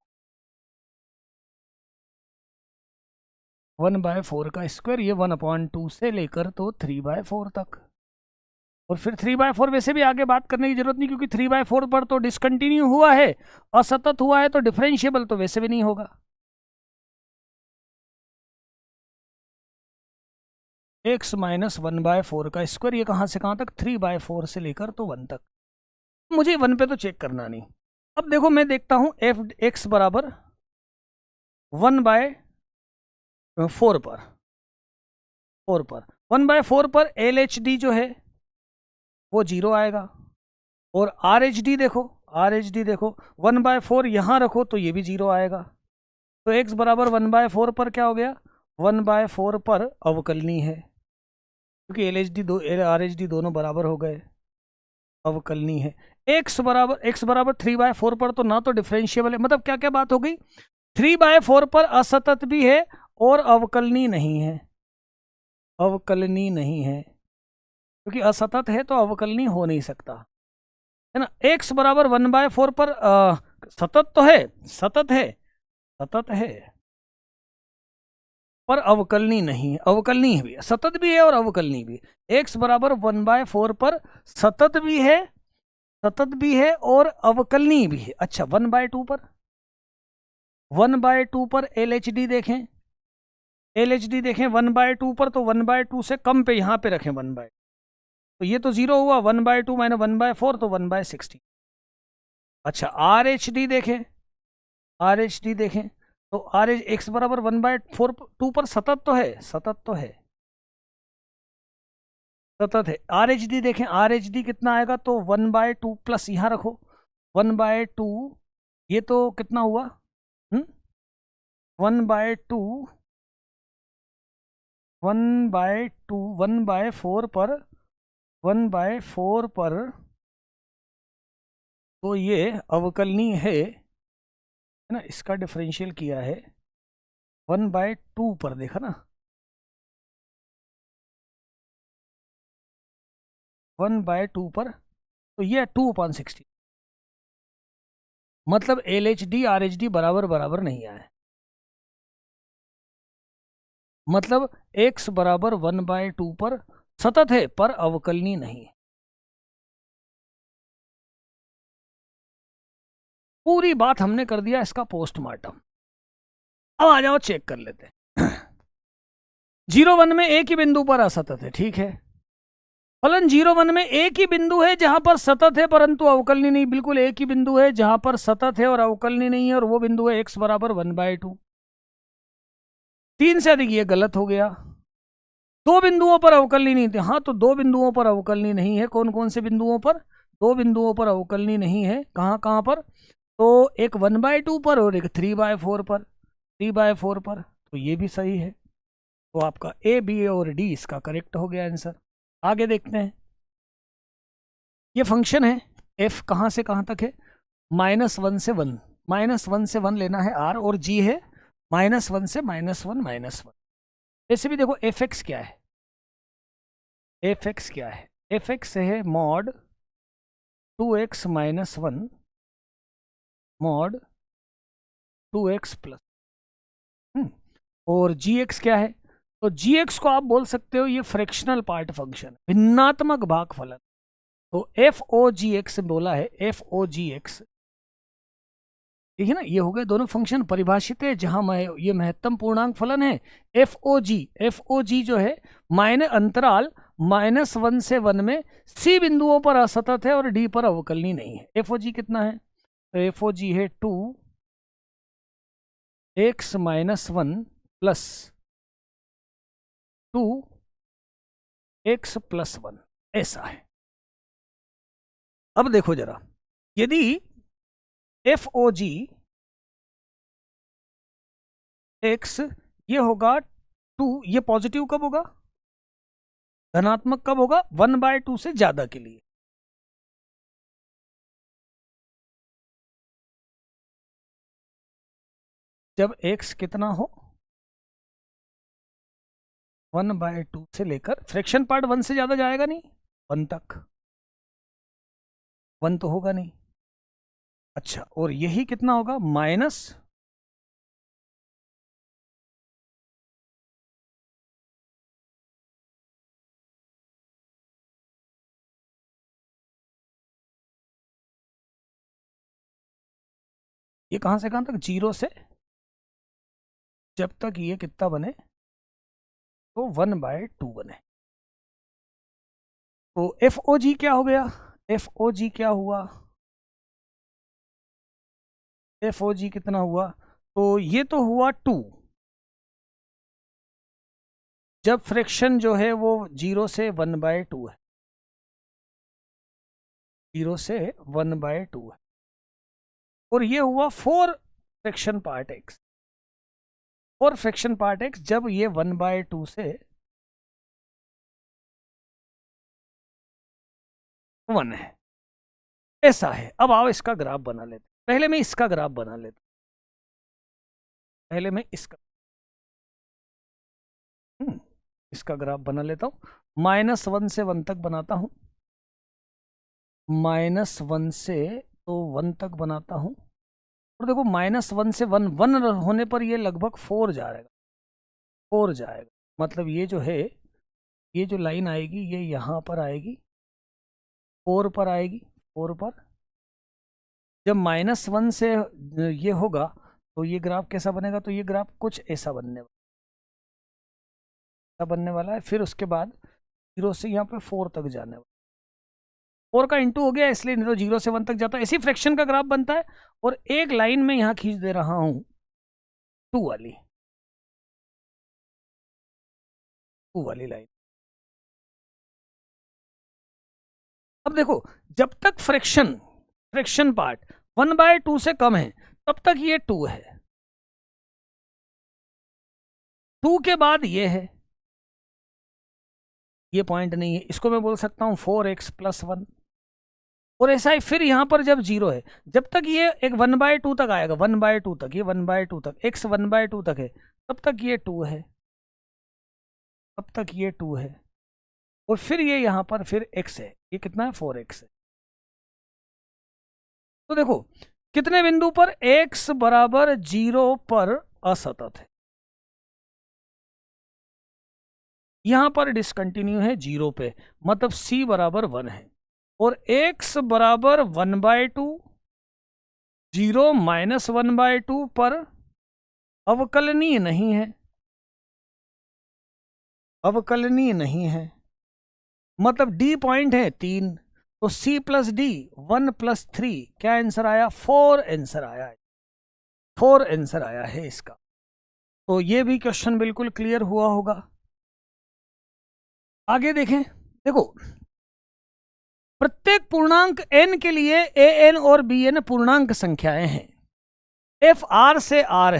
1/4 का स्क्वायर, ये 1/2 से लेकर तो 3/4 तक। और फिर 3/4 वैसे भी आगे बात करने की जरूरत नहीं, क्योंकि 3/4 पर तो डिसकंटिन्यू हुआ है, असतत हुआ है, तो डिफरेंशिएबल तो वैसे भी नहीं होगा। x माइनस 1/4 का स्क्वायर, ये कहां से कहां तक? 3/4 से लेकर तो 1 तक। मुझे 1 पे तो चेक करना नहीं। अब देखो, मैं देखता हूं एफ एक्स बराबर 1/4 पर 1/4 पर LHD जो है वो 0 आएगा। और RHD देखो, 1/4 यहां रखो तो ये भी 0 आएगा। तो x बराबर 1/4 पर क्या हो गया? 1/4 पर अवकलनीय है, क्योंकि RHD दोनों बराबर हो गए, अवकलनीय है। x बराबर 3/4 पर तो ना तो डिफरेंशिएबल है, मतलब क्या क्या बात हो गई? 3/4 पर असतत भी है और अवकलनीय नहीं है, क्योंकि असतत है तो अवकलनीय हो नहीं सकता, है ना। x बराबर 1/4 पर सतत तो है, सतत है पर अवकलनीय नहीं है, अवकलनीय भी है, सतत भी है और अवकलनीय भी। x बराबर 1/4 पर सतत भी है और अवकलनीय भी है। अच्छा, 1/2 पर LHD देखें, 1/2 पर, तो 1/2 से कम पे यहां पे रखें 1/2, तो ये तो 0 हुआ। 1/2 माइनस 1/4 तो 1/16। अच्छा, RHD देखें, तो x बराबर 1/4 पर सतत तो है, RHD देखें, RHD कितना आएगा? तो 1/2 प्लस यहां रखो 1/2, ये तो कितना हुआ? 1/2 1/4 पर 1/4 पर तो ये अवकलनीय है ना, इसका डिफरेंशियल किया है 1/2 पर देखा ना, 1/2 पर, तो ये 2/60, मतलब LHD RHD बराबर बराबर नहीं आए, मतलब x बराबर 1/2 पर सतत है पर अवकलनीय नहीं है। पूरी बात हमने कर दिया इसका पोस्टमार्टम। अब आ जाओ चेक कर लेते हैं। 0, 1 में एक ही बिंदु पर असतत है, ठीक है। फलन 0, 1 में एक ही बिंदु है जहां पर सतत है परंतु अवकलनीय नहीं, बिल्कुल एक ही बिंदु है जहां पर सतत है और अवकलनीय नहीं है, और वो बिंदु है x बराबर 1/2। 3 से अधिक ये गलत हो गया। 2 बिंदुओं पर अवकलनीय नहीं थे, हाँ तो 2 बिंदुओं पर अवकलनीय नहीं है। कौन कौन से बिंदुओं पर? 2 बिंदुओं पर अवकलनीय नहीं है। कहाँ कहाँ पर? तो एक 1/2 पर और एक 3/4 पर, 3/4 पर, तो ये भी सही है। तो आपका A, B और D इसका करेक्ट हो गया आंसर। आगे देखते हैं। ये फंक्शन है f, कहाँ से कहाँ तक है? -1 से 1, -1 से 1 लेना है r, और g है -1 से -1 -1। ऐसे भी देखो fx क्या है, fx क्या है? fx है mod 2x - 1 mod 2x plus, और gx क्या है? तो gx को आप बोल सकते हो ये फ्रैक्शनल पार्ट फंक्शन, भिन्नात्मक भागफलन। तो FOGX बोला है, FOGX, ठीक है ना। ये हो गए दोनों फंक्शन परिभाषित है, जहां ये महत्तम पूर्णांक फलन है। FOG जो है माइनस अंतराल -1 से 1 में C बिंदुओं पर असतत है और D पर अवकलनीय नहीं है। FOG कितना है? तो FOG है 2x - 1 प्लस 2x + 1, ऐसा है। अब देखो जरा, यदि FOG x ये होगा 2, ये पॉजिटिव कब होगा? धनात्मक कब होगा? 1/2 से ज्यादा के लिए। जब x कितना हो? 1/2 से लेकर, फ्रैक्शन पार्ट 1 से ज्यादा जाएगा नहीं, 1 तक, 1 तो होगा नहीं। अच्छा, और यही कितना होगा? माइनस, ये कहां से कहां तक? 0 से, जब तक ये कितना बने? तो 1/2 बने। तो FOG क्या हो गया? FOG क्या हुआ? FOG कितना हुआ? तो ये तो हुआ 2, जब फ्रैक्शन जो है वो 0 से 1/2 है, 0 से 1/2 है। और ये हुआ 4 fraction part x, 4 fraction part x जब ये 1/2 से 1 है, ऐसा है। अब आओ इसका ग्राफ बना लेते। पहले मैं इसका ग्राफ बना लेता, पहले मैं इसका ग्राफ बना लेता हूँ। -1 से 1 तक बनाता हूँ, -1 से तो 1 तक बनाता हूँ। और देखो -1 से 1, 1 होने पर ये लगभग 4 जाएगा, 4 जाएगा। मतलब ये जो है, ये जो लाइन आएगी ये यहाँ पर आएगी, 4 पर आएगी, 4 पर। जब -1 से ये होगा तो ये ग्राफ कैसा बनेगा? तो ये ग्राफ कुछ ऐसा बनने वाला है। फिर उसके बाद 0 से यहाँ पे 4 तक जाने वाला, 4 का इंटू हो गया, इसलिए नहीं तो 0 से 1 तक जाता है। इसी फ्रैक्शन का ग्राफ बनता है। और एक लाइन में यहाँ खींच दे रहा हूँ 2 वाली, 2 वाली लाइन। अब देखो, जब तक फ्रैक्शन पार्ट 1/2 से कम है तब तक ये 2 है, 2 के बाद ये है, ये पॉइंट नहीं है, इसको मैं बोल सकता हूँ 4x + 1। और ऐसा ही फिर यहाँ पर जब 0 है, जब तक ये एक 1/2 तक आएगा, 1/2 तक, ये 1/2 तक, x 1/2 तक है, तब तक ये 2 है, तब तक ये 2 है, और फिर ये यहाँ पर फिर x है, ये कितना है 4x है। तो देखो कितने बिंदु पर x बराबर 0 पर असतत है, यहां पर डिसकंटिन्यू है 0 पे, मतलब c बराबर 1 है, और x बराबर 1/2 0 - 1/2 पर अवकलनीय नहीं है, अवकलनीय नहीं है, मतलब d पॉइंट है 3, तो c प्लस डी 1 + 3 क्या आंसर आया 4 आंसर आया है, 4 आंसर आया है इसका। तो ये भी क्वेश्चन बिल्कुल क्लियर हुआ होगा। आगे देखें, देखो प्रत्येक पूर्णांक n के लिए an और bn पूर्णांक संख्याएं हैं, f r से r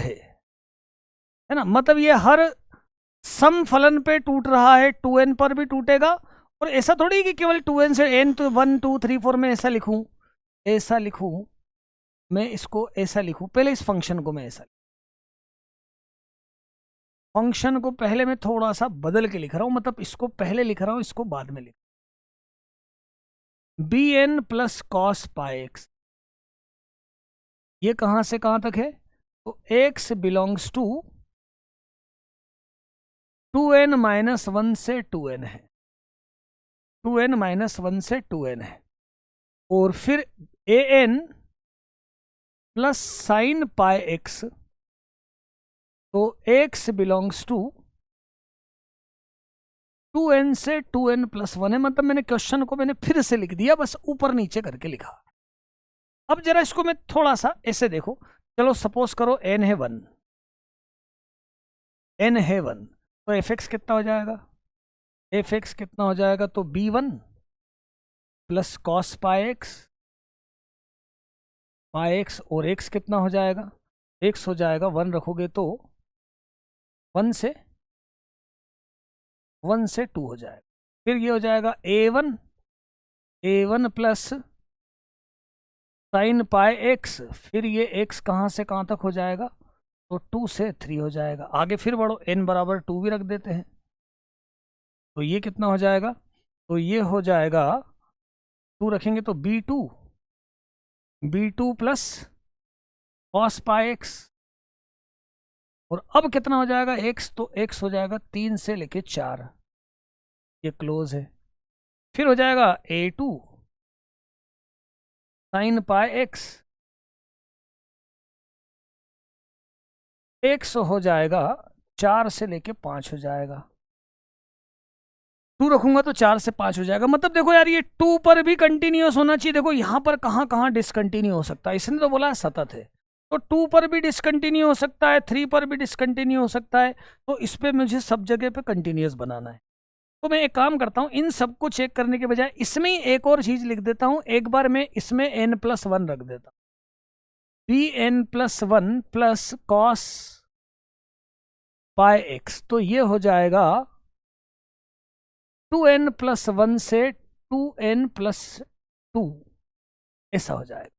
है ना, मतलब ये हर सम फलन पे टूट रहा है, 2n पर भी टूटेगा, और ऐसा थोड़ी कि केवल 2n से n तो 1 2 3 4 में ऐसा लिखूं, ऐसा लिखूं, मैं इसको ऐसा लिखूं, पहले इस फंक्शन को मैं ऐसा, फंक्शन को पहले मैं थोड़ा सा बदल के लिख रहा हूं, मतलब इसको पहले लिख रहा हूं, इसको बाद में लिख, bn plus cos pi x, ये कहां से कहां तक है, तो x बिलोंग्स टू 2n - 1 से 2n है, 2n - 1 से 2n है, और फिर an plus sine pi x, तो x बिलोंग्स टू 2n से 2n + 1 है, मतलब मैंने क्वेश्चन को मैंने फिर से लिख दिया, बस ऊपर नीचे करके लिखा। अब जरा इसको मैं थोड़ा सा ऐसे देखो, चलो सपोज करो n है 1, n है 1, तो f(x) कितना हो जाएगा, f(x) कितना हो जाएगा, तो b1 plus cos pi x, और x कितना हो जाएगा, x हो जाएगा 1 रखोगे तो 1 से 2 हो जाएगा, फिर ये हो जाएगा a1 plus sine pi x, फिर ये x कहाँ से कहाँ तक हो जाएगा, तो 2 से 3 हो जाएगा, आगे फिर बढ़ो n बराबर 2 भी रख देते हैं, तो ये कितना हो जाएगा, तो ये हो जाएगा 2 रखेंगे तो b2 plus cos pi x, और अब कितना हो जाएगा x, तो x हो जाएगा 3 से लेके 4, ये क्लोज है, फिर हो जाएगा a2 साइन पाई x हो जाएगा 4 से लेके 5 हो जाएगा, 2 रखूंगा तो 4 से 5 हो जाएगा, मतलब देखो यार ये 2 पर भी कंटिन्यूअस होना चाहिए, देखो यहां पर कहां कहां डिसकंटिन्यू हो सकता है, इसने तो बोला सतत है, तो 2 पर भी डिसकंटिन्यू हो सकता है, 3 पर भी डिसकंटिन्यू हो सकता है, तो इस पे मुझे सब जगह पे कंटिन्यूअस बनाना है। तो मैं एक काम करता हूं, इन सबको चेक करने के बजाय इसमें ही एक और चीज लिख देता हूं, एक बार मैं इसमें n+1 रख देता हूं, bn+1 plus cos pi x, तो ये हो जाएगा 2n + 1 से 2n + 2, ऐसा हो जाएगा।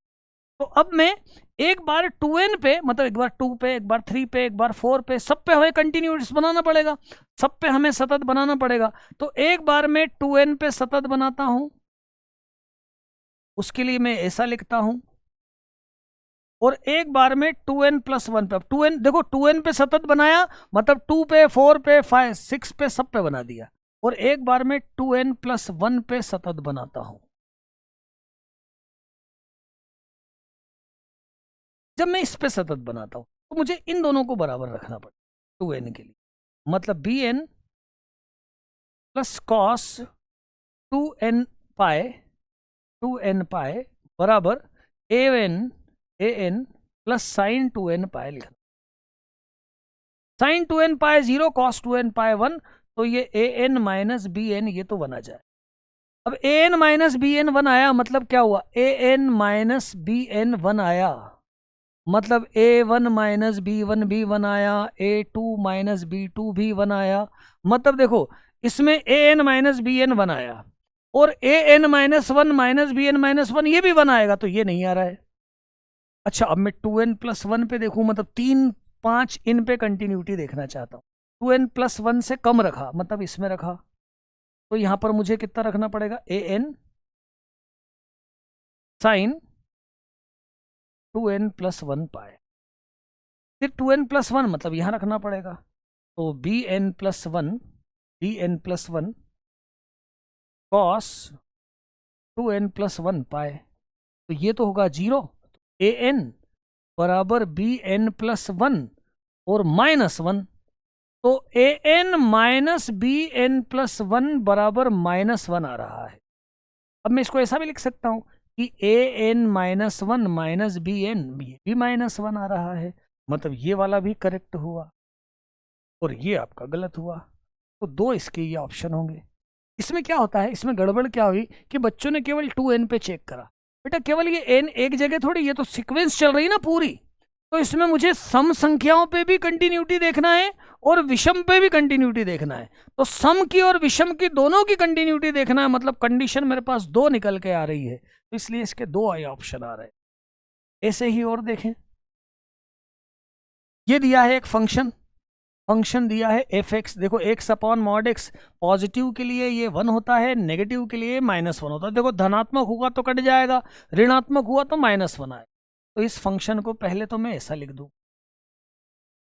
तो अब मैं एक बार 2n पे, मतलब एक बार 2 पे, एक बार 3 पे, एक बार 4 पे, सब पे हमें कंटिन्यूस बनाना पड़ेगा, सब पे हमें सतत बनाना पड़ेगा, तो एक बार मैं 2n पे सतत बनाता हूं, उसके लिए मैं ऐसा लिखता हूं, और एक बार में 2n + 1 पे, 2n देखो 2n पे सतत बनाया, मतलब 2 पे 4 पे 5 6 पे सब पे बना दिया, और एक बार में 2n + 1 पे सतत बनाता हूं। जब मैं इस पे सतत बनाता हूं तो मुझे इन दोनों को बराबर रखना पड़ेगा 2n के लिए, मतलब bn प्लस कॉस 2n पाई बराबर an प्लस साइन 2n पाई लिखना, साइन 2n पाई 0, कॉस 2n पाई 1, तो ये an - bn ये तो 1 आ जाए। अब an - bn 1 आया, मतलब क्या हुआ, an - bn 1 आया, मतलब a1 - b1 भी 1 आया, a2 - b2 भी 1 आया, मतलब देखो इसमें an - bn 1 आया, और an - 1 - bn - 1 ये भी 1 आएगा, तो ये नहीं आ रहा है। अच्छा अब मैं 2n + 1 पे देखूं, मतलब 3 5 इन पे कंटिन्यूटी देखना चाहता हूँ। 2n+1 से कम रखा, मतलब इसमें रखा, तो यहाँ पर मुझे कितना रखना पड़ेगा, an sin 2n+1 पाए। फिर 2n+1 मतलब यहाँ रखना पड़ेगा, तो bn+1 cos 2n+1 पाए, तो ये तो होगा 0। an बराबर bn+1 और -1, तो an माइनस bn+1 बराबर -1 आ रहा है। अब मैं इसको ऐसा भी लिख सकता हूं कि an -1 माइनस bn, ये भी -1 आ रहा है, मतलब ये वाला भी करेक्ट हुआ और ये आपका गलत हुआ। तो 2 इसके ये ऑप्शन होंगे। इसमें क्या होता है, इसमें गड़बड़ क्या हुई कि बच्चों ने केवल 2n पे चेक करा। बेटा केवल ये n एक जगह थोड़ी, ये तो सीक्वेंस चल रही ना पूरी, तो इसमें मुझे सम संख्याओं पे भी कंटिन्यूटी देखना है और विषम पे भी कंटिन्यूटी देखना है। तो सम की और विषम की दोनों की कंटिन्यूटी देखना है, मतलब कंडीशन मेरे पास 2 निकल के आ रही है, तो इसलिए इसके 2 आई ऑप्शन आ रहे हैं। ऐसे ही और देखें, ये दिया है एक फंक्शन दिया है f(x), देखो x/mod(x) पॉजिटिव के लिए ये 1 होता है, नेगेटिव के लिए -1 होता है। देखो धनात्मक हुआ तो कट जाएगा, ऋणात्मक हुआ तो -1 आए। तो इस फंक्शन को पहले तो मैं ऐसा लिख दूं,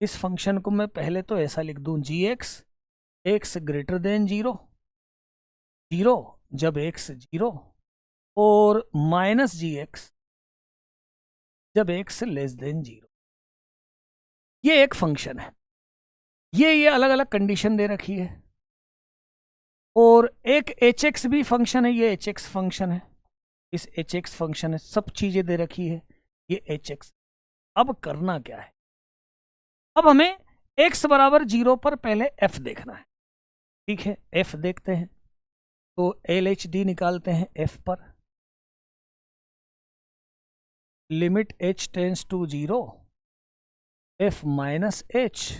इस फंक्शन को मैं पहले तो ऐसा लिख दूं, gx x ग्रेटर देन 0 जब x 0 और -gx जब x लेस देन 0। ये एक फंक्शन है, ये अलग अलग कंडीशन दे रखी है। और एक hx भी फंक्शन है, ये hx फंक्शन है, इस hx फंक्शन है, सब चीजें दे रखी है, ये hx। अब करना क्या है, अब हमें x बराबर 0 पर पहले f देखना है। ठीक है, f देखते हैं, तो LHD निकालते हैं f पर। Limit h tends to 0 f minus h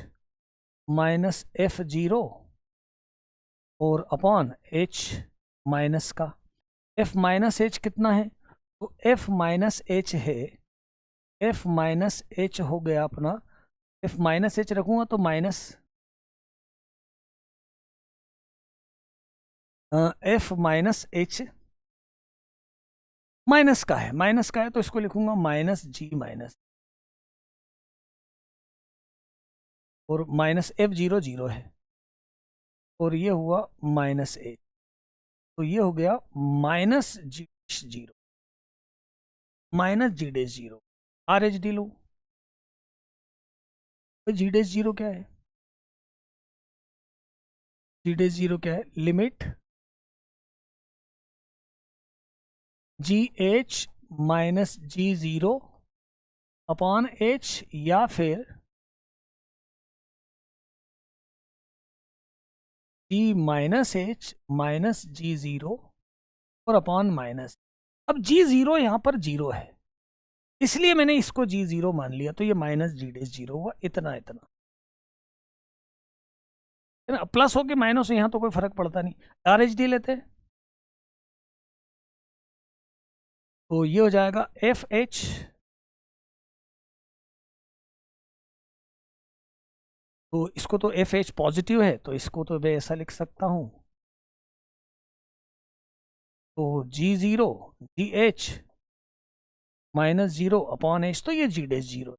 minus f0 और अपॉन h माइनस का। f माइनस h कितना है, तो f माइनस h है, f माइनस h हो गया अपना, f माइनस h रखूंगा तो minus f minus h minus का है, तो इसको लिखूंगा -g माइनस, और माइनस f0 0 है, और ये हुआ -8, तो ये हो गया -g0 -g0। RHD लो, तो g0 क्या है, g0 क्या है, limit gh minus g0 upon h, या फिर g minus h minus g0 और अपॉन माइनस। अब g0 यहां पर 0 है, इसलिए मैंने इसको g0 मान लिया, तो ये -g0 हुआ, इतना है ना। प्लस हो के माइनस हो, यहां तो कोई फर्क पड़ता नहीं। RHD लेते हैं, तो ये हो जाएगा FH तो इसको तो FH पॉजिटिव है, तो इसको तो मैं ऐसा लिख सकता हूं, तो g0 GH minus 0 upon h, तो ये g0।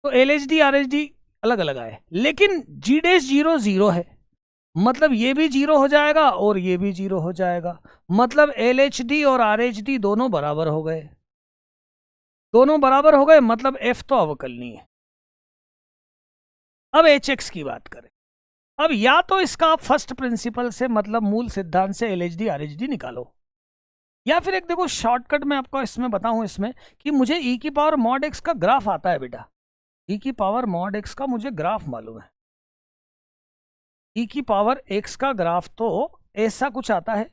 तो LHD RHD अलग अलग आए, लेकिन g0 0 है, मतलब ये भी 0 हो जाएगा और ये भी 0 हो जाएगा, मतलब LHD और RHD दोनों बराबर हो गए, मतलब f तो अवकलनीय है। अब HX की बात करें, अब या तो इसका आप फर्स्ट प्रिंसिपल से, मतलब मूल सिद्धांत से LHD RHD निकालो, या फिर एक देखो शॉर्टकट में आपको इसमें बताऊं, इसमें कि मुझे e की पावर मॉड x का ग्राफ आता है बेटा, e की पावर मॉड x का मुझे ग्राफ मालूम है, e की पावर x का ग्राफ तो ऐसा कुछ आता है,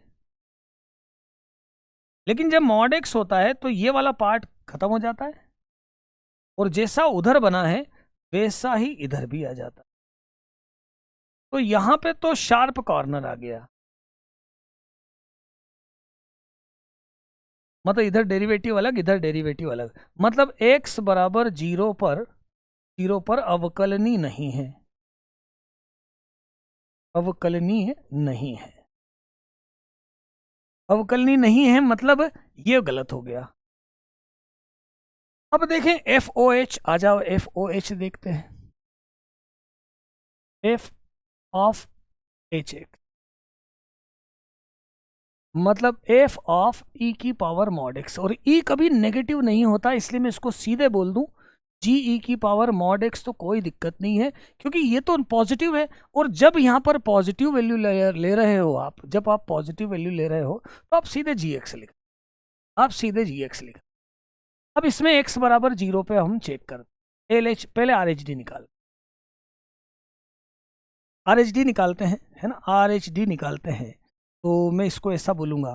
लेकिन जब मॉड x होता है तो ये वाला पार्ट खत्म हो जाता है, और जैसा उधर बना है वैसा ही इधर भी आ जाता है, तो यहां पे तो शार्प कॉर्नर आ गया, मतलब इधर डेरिवेटिव अलग, इधर डेरिवेटिव अलग, मतलब x बराबर 0 पर 0 पर अवकलनीय नहीं है, अवकलनीय नहीं है, अवकलनीय नहीं है मतलब ये गलत हो गया। अब देखें FOH, आ जाओ FOH देखते हैं, F ऑफ HX मतलब F ऑफ E की पावर मॉड X, और E कभी नेगेटिव नहीं होता, इसलिए मैं इसको सीधे बोल दूं GE की पावर मॉड X, तो कोई दिक्कत नहीं है क्योंकि ये तो पॉजिटिव है। और जब यहाँ पर पॉजिटिव वैल्यू ले रहे हो आप, जब आप पॉजिटिव वैल्यू ले रहे हो तो आप सीधे GX लिख, आप सीधे GX लिख। अब इसमें X बराबर 0 पे हम चेक करते, LH पहले RHD निकाल, RHD निकालते हैं, है ना, RHD निकालते हैं। तो मैं इसको ऐसा बोलूँगा,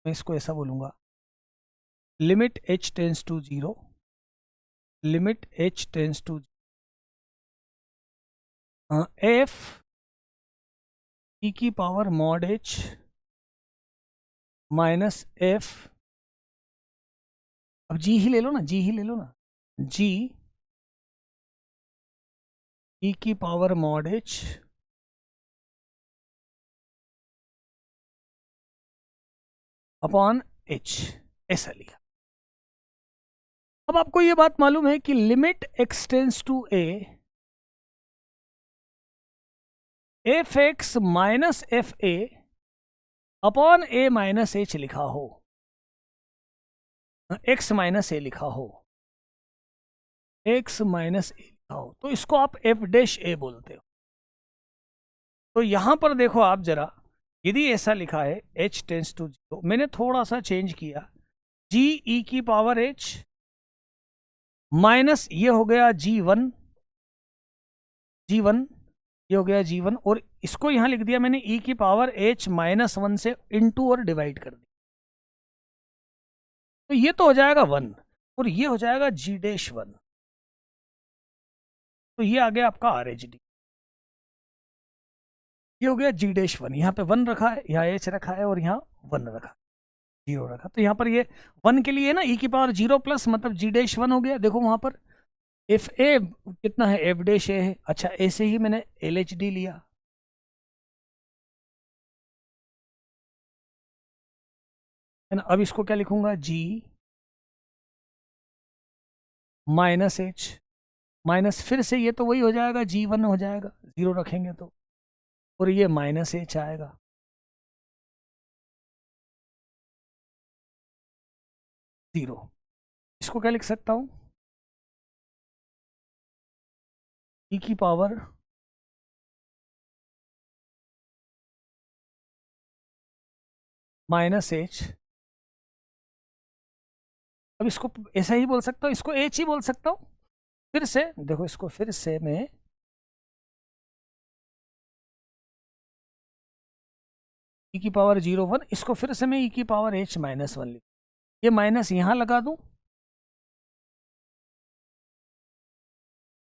मैं इसको ऐसा बोलूँगा, limit H tends to 0, limit H tends to F E की power mod H minus F, अब G ही ले लो ना, G ही ले लो ना, G E की power mod H upon H, ऐसा लिया। अब आपको ये बात मालूम है कि limit x tends to a, f x minus f a upon a minus h लिखा हो, x माइनस ए लिखा हो, x माइनस ए लिखा हो, तो इसको आप f डैश ए बोलते हो। तो यहां पर देखो आप जरा, यदि ऐसा लिखा है h टेंस टू 0, मैंने थोड़ा सा चेंज किया, g e की पावर h माइनस ये हो गया g1, g1 ये हो गया g1, और इसको यहां लिख दिया मैंने e की पावर h माइनस 1 से इनटू और डिवाइड कर दिया, तो ये तो हो जाएगा 1 और ये हो जाएगा g डैश 1, तो ये आ गया आपका RHD, ये हो गया g डैश 1, यहाँ पे 1 रखा है, यहाँ h रखा है और यहाँ 1 रखा, 0 रखा, तो यहाँ पर ये 1 के लिए ना e की पावर 0 प्लस मतलब g डैश 1 हो गया। देखो वहां पर एफ ए कितना है, f डैश ए है, अच्छा ऐसे ही मैंने LHD लिया, है ना। अब इसको क्या लिखूंगा, g माइनस h माइनस, फिर से ये तो वही हो जाएगा, g1 हो जाएगा 0 रखेंगे तो, और ये माइनस h आएगा, 0। इसको क्या लिख सकता हूं, e की पावर माइनस h, अब इसको ऐसा ही बोल सकता हूँ, इसको h ही बोल सकता हूँ, फिर से देखो, इसको फिर से मैं e की पावर 0 1, इसको फिर से मैं e की पावर h माइनस 1 लिख, ये माइनस यहां लगा दूं,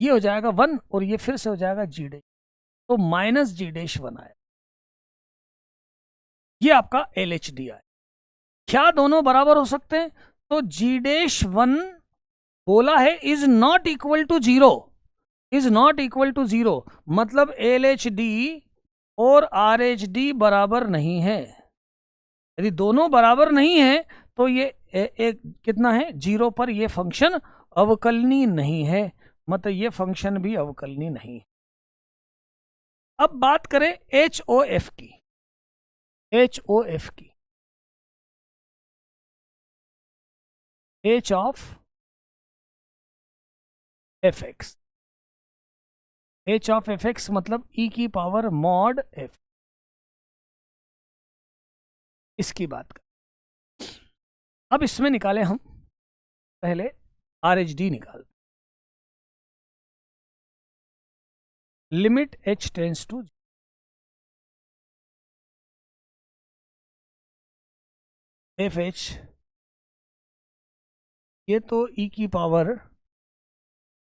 ये हो जाएगा 1 और ये फिर से हो जाएगा g डैश, तो माइनस g डैश 1 आए, ये आपका LHD आए। क्या दोनों बराबर हो सकते हैं, तो g डैश 1 बोला है is not equal to 0, is not equal to 0 मतलब LHD और RHD बराबर नहीं है। यदि दोनों बराबर नहीं है तो ये एक कितना है, 0 पर ये फंक्शन अवकलनीय नहीं है, मतलब ये फंक्शन भी अवकलनीय नहीं है। अब बात करें HOF की, HOF की, H of fx, H of fx मतलब e की पावर मॉड f, इसकी बात कर। अब इसमें निकाले हम पहले RHD निकाल, limit h tends to f h, ये तो e की पावर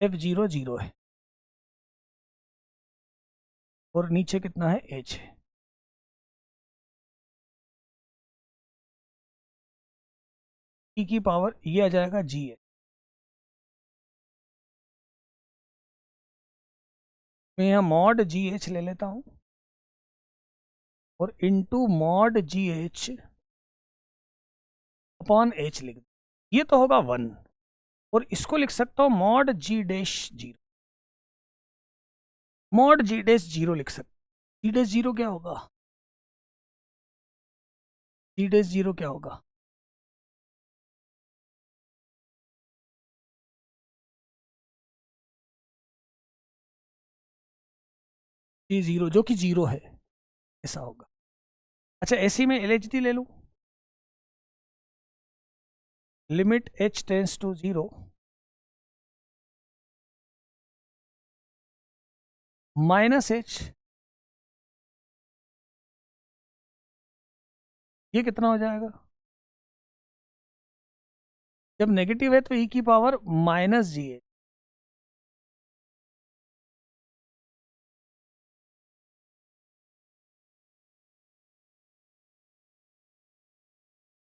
f0 0 है और नीचे कितना है, h है, e की पावर ये आ जाएगा g है, मैं यहाँ मॉड जी एच ले लेता हूँ और इंटू मॉड जी एच अपॉन एच लिख दूँ, ये तो होगा 1। और इसको लिख सकता हूँ मॉड जी डैश जीरो, मॉड जी डैश जीरो लिख सकता हूँ। जी डैश जीरो क्या होगा? जी डैश जीरो क्या होगा? जी जीरो जो कि जीरो है, ऐसा होगा। अच्छा, ऐसे में एल एच डी ले लूँ, limit H tends to zero minus h, ये कितना हो जाएगा? जब नेगेटिव है तो ई की पावर माइनस जी एच,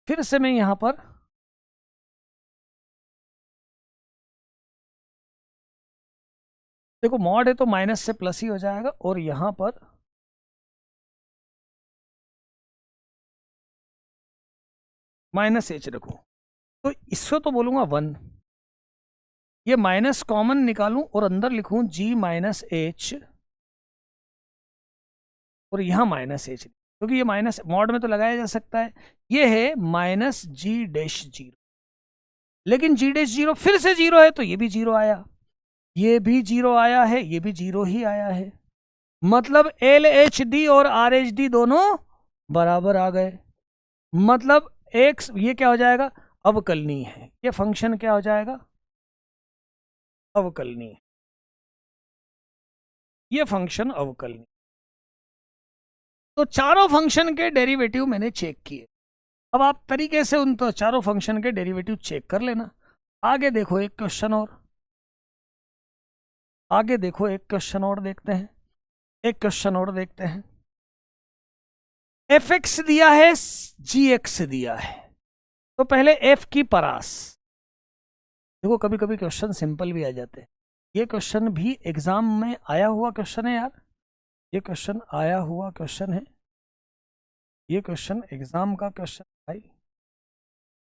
फिर से मैं यहां पर देखो मॉड है तो माइनस से प्लस ही हो जाएगा, और यहां पर माइनस एच रखूं तो इसको तो बोलूंगा 1। ये माइनस कॉमन निकालूं और अंदर लिखूं जी माइनस एच, और यहां माइनस एच, क्योंकि ये माइनस मॉड में तो लगाया जा सकता है। ये है माइनस जी डैश जीरो, लेकिन जी डैश जीरो फिर से जीरो है तो ये भी जीरो आया, ये भी जीरो आया है, ये भी जीरो ही आया है। मतलब एल एच डी और आर एच डी दोनों बराबर आ गए। मतलब एक्स ये क्या हो जाएगा? अवकलनीय है। ये फंक्शन क्या हो जाएगा? अवकलनीय। ये फंक्शन अवकलनीय। तो चारों फंक्शन के डेरिवेटिव मैंने चेक किए। अब आप तरीके से उन तो चारों फंक्शन के डेरिवेटिव चेक कर लेना। आगे देखो एक क्वेश्चन और, आगे देखो एक क्वेश्चन और देखते हैं, एक क्वेश्चन और देखते हैं। एफ एक्स दिया है, जी एक्स दिया है, तो पहले एफ की परास देखो। कभी कभी क्वेश्चन सिंपल भी आ जाते हैं। ये क्वेश्चन भी एग्जाम में आया हुआ क्वेश्चन है यार, ये क्वेश्चन आया हुआ क्वेश्चन है, ये क्वेश्चन एग्जाम का क्वेश्चन भाई।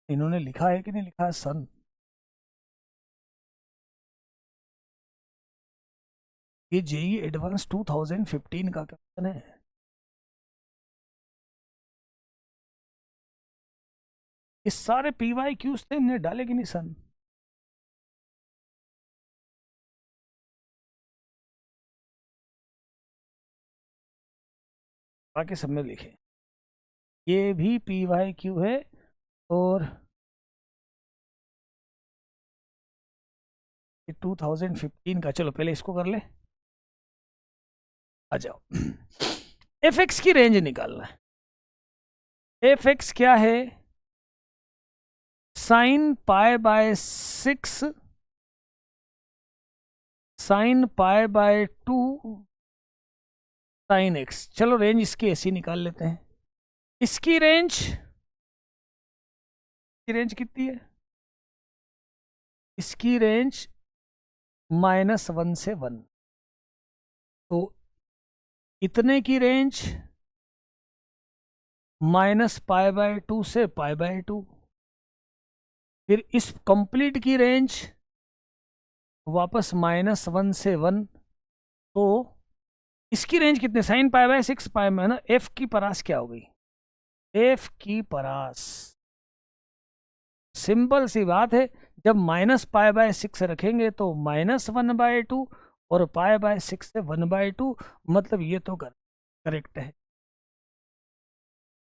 इन्होंने लिखा है कि नहीं लिखा है सन? ये जेई एडवांस 2015 का क्वेश्चन है। ये सारे पीवाई क्यूज थे, इन्हें डाले कि नहीं सन? बाकी सब में लिखे, ये भी पीवाई क्यू है। और ये 2015 का, चलो पहले इसको कर ले। आ जाओ, एफ एक्स की रेंज निकालना है। एफ एक्स क्या है? Sine pi by 6, sine pi by 2 sine x. चलो रेंज इसकी ऐसी निकाल लेते हैं। इसकी रेंज, की रेंज कितनी है? इसकी रेंज -1 से 1, तो इतने की रेंज -π/2 से π/2। फिर इस कंप्लीट की रेंज वापस -1 से 1, तो इसकी रेंज कितने? साइन π/6 पाई में ना। एफ की परास क्या हो गई? एफ की परास सिंपल सी बात है, जब -π/6 रखेंगे तो -1/2 और π/6 से 1/2, मतलब ये तो करेक्ट है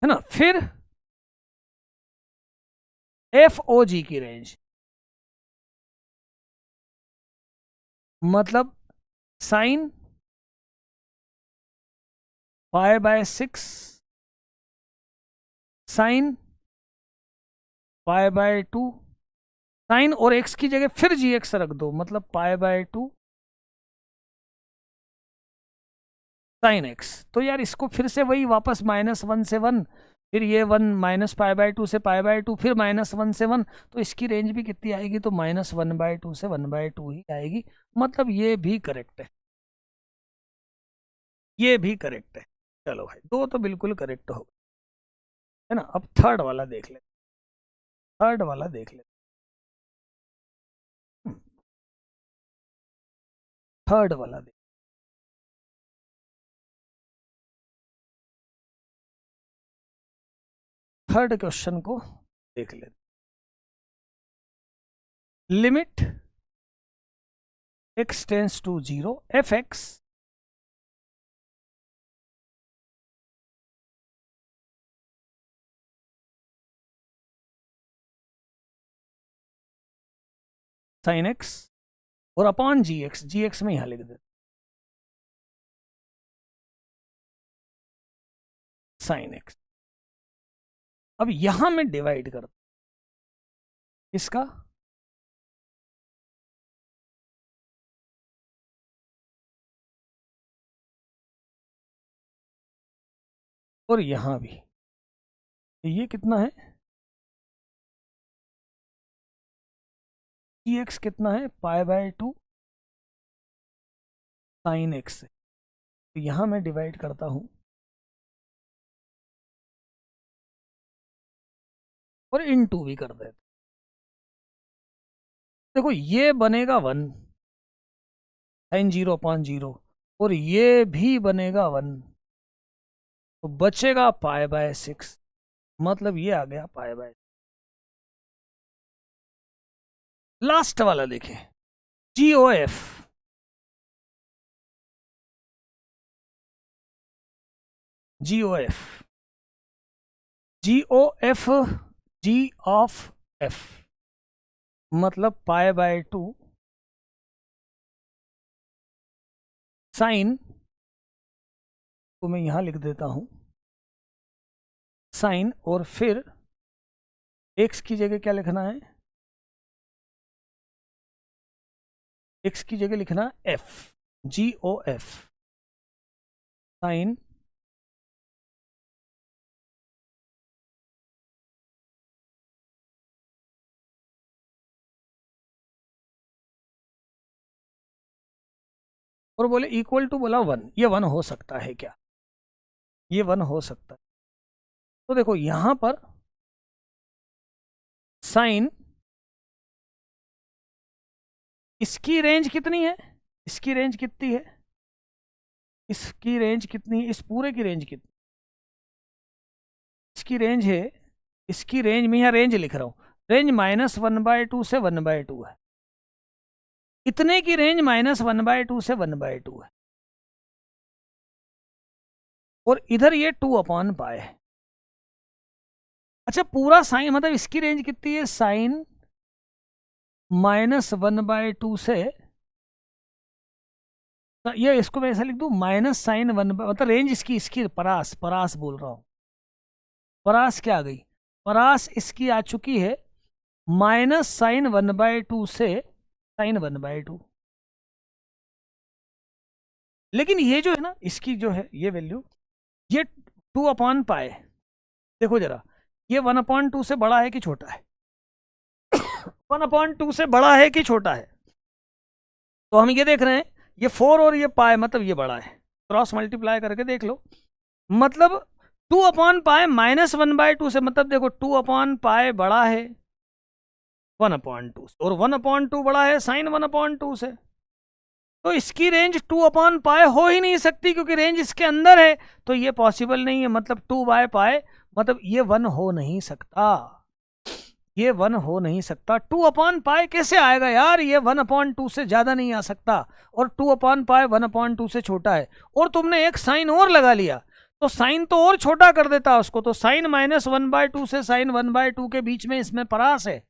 ना। फिर एफ ओ जी की रेंज, मतलब साइन π/6 साइन π/2 साइन, और एक्स की जगह फिर जी एक्स रख दो, मतलब π/2 साइन एक्स। तो यार इसको फिर से वही वापस -1 से 1, फिर ये 1 -π/2 से π/2, फिर -1 से 1, तो इसकी रेंज भी कितनी आएगी? तो -1/2 से 1/2 ही आएगी। मतलब ये भी करेक्ट है। ये भी करेक्ट है। चलो भाई, दो तो बिल्कुल करेक्ट हो, है ना। अब थर्ड वाला देख ले, थर्ड वाला देख ले। थर्ड वाला देख, थर्ड क्वेश्चन को देख ले। Limit x tends to 0 f x sine x और upon g x, g x में यहां लिख दे साइन एक्स। अब यहां में डिवाइड कर इसका, और यहां भी ये कितना है, जी एक्स कितना है, π/2 साइन एक्स। तो यहां मैं डिवाइड करता हूं और इन टू भी कर देता। देखो ये बनेगा 1 साइन 0/0, और ये भी बनेगा 1, तो बचेगा π/6, मतलब ये आ गया π/। लास्ट वाला देखें, GOF, GOF, GOF, G of F मतलब π/2 साइन, तो मैं यहां लिख देता हूं साइन, और फिर x की जगह क्या लिखना है, x की जगह लिखना f, GOF साइन और बोले इक्वल टू, बोला 1, ये 1 हो सकता है क्या, ये 1 हो सकता है। तो देखो यहां पर साइन, इसकी रेंज कितनी है, इसकी रेंज कितनी है, इसकी रेंज कितनी है, इस पूरे की रेंज कितनी, इसकी रेंज है, इसकी रेंज में यहाँ रेंज लिख रहा हूं, रेंज -1/2 से 1/2 है, इतने की रेंज -1/2 से 1/2 है, और इधर ये 2/π है। अच्छा पूरा साइन मतलब इसकी रेंज कितनी है, साइन -1/2 से, ये इसको मैं ऐसा लिख दूं -sin1, मतलब रेंज इसकी, इसकी परास, परास बोल रहा हूं, परास क्या आ गई, परास इसकी आ चुकी है -sin1/2 से sin1/2। लेकिन ये जो है ना, इसकी जो है ये वैल्यू, ये 2/π, देखो जरा, ये 1/2 से बड़ा है कि छोटा है, 1/2 से बड़ा है कि छोटा है, तो हम ये देख रहे हैं, ये 4 और ये पाए मतलब ये बड़ा है, क्रॉस मल्टीप्लाई करके देख लो, मतलब 2/π -1/2 से, मतलब देखो 2/π बड़ा है 1/2 से, और 1/2 बड़ा है साइन 1/2 से, तो इसकी रेंज 2/π हो ही नहीं सकती, क्योंकि रेंज इसके अंदर है, तो ये पॉसिबल नहीं है, मतलब 2/π मतलब ये 1 हो नहीं सकता, ये 1 हो नहीं सकता। 2/π कैसे आएगा यार, ये 1/2 से ज्यादा नहीं आ सकता, और 2/π 1/2 से छोटा है, और तुमने एक साइन और लगा लिया, तो साइन तो और छोटा कर देता उसको, तो साइन -1/2 से साइन 1/2 के बीच में इसमें परास है,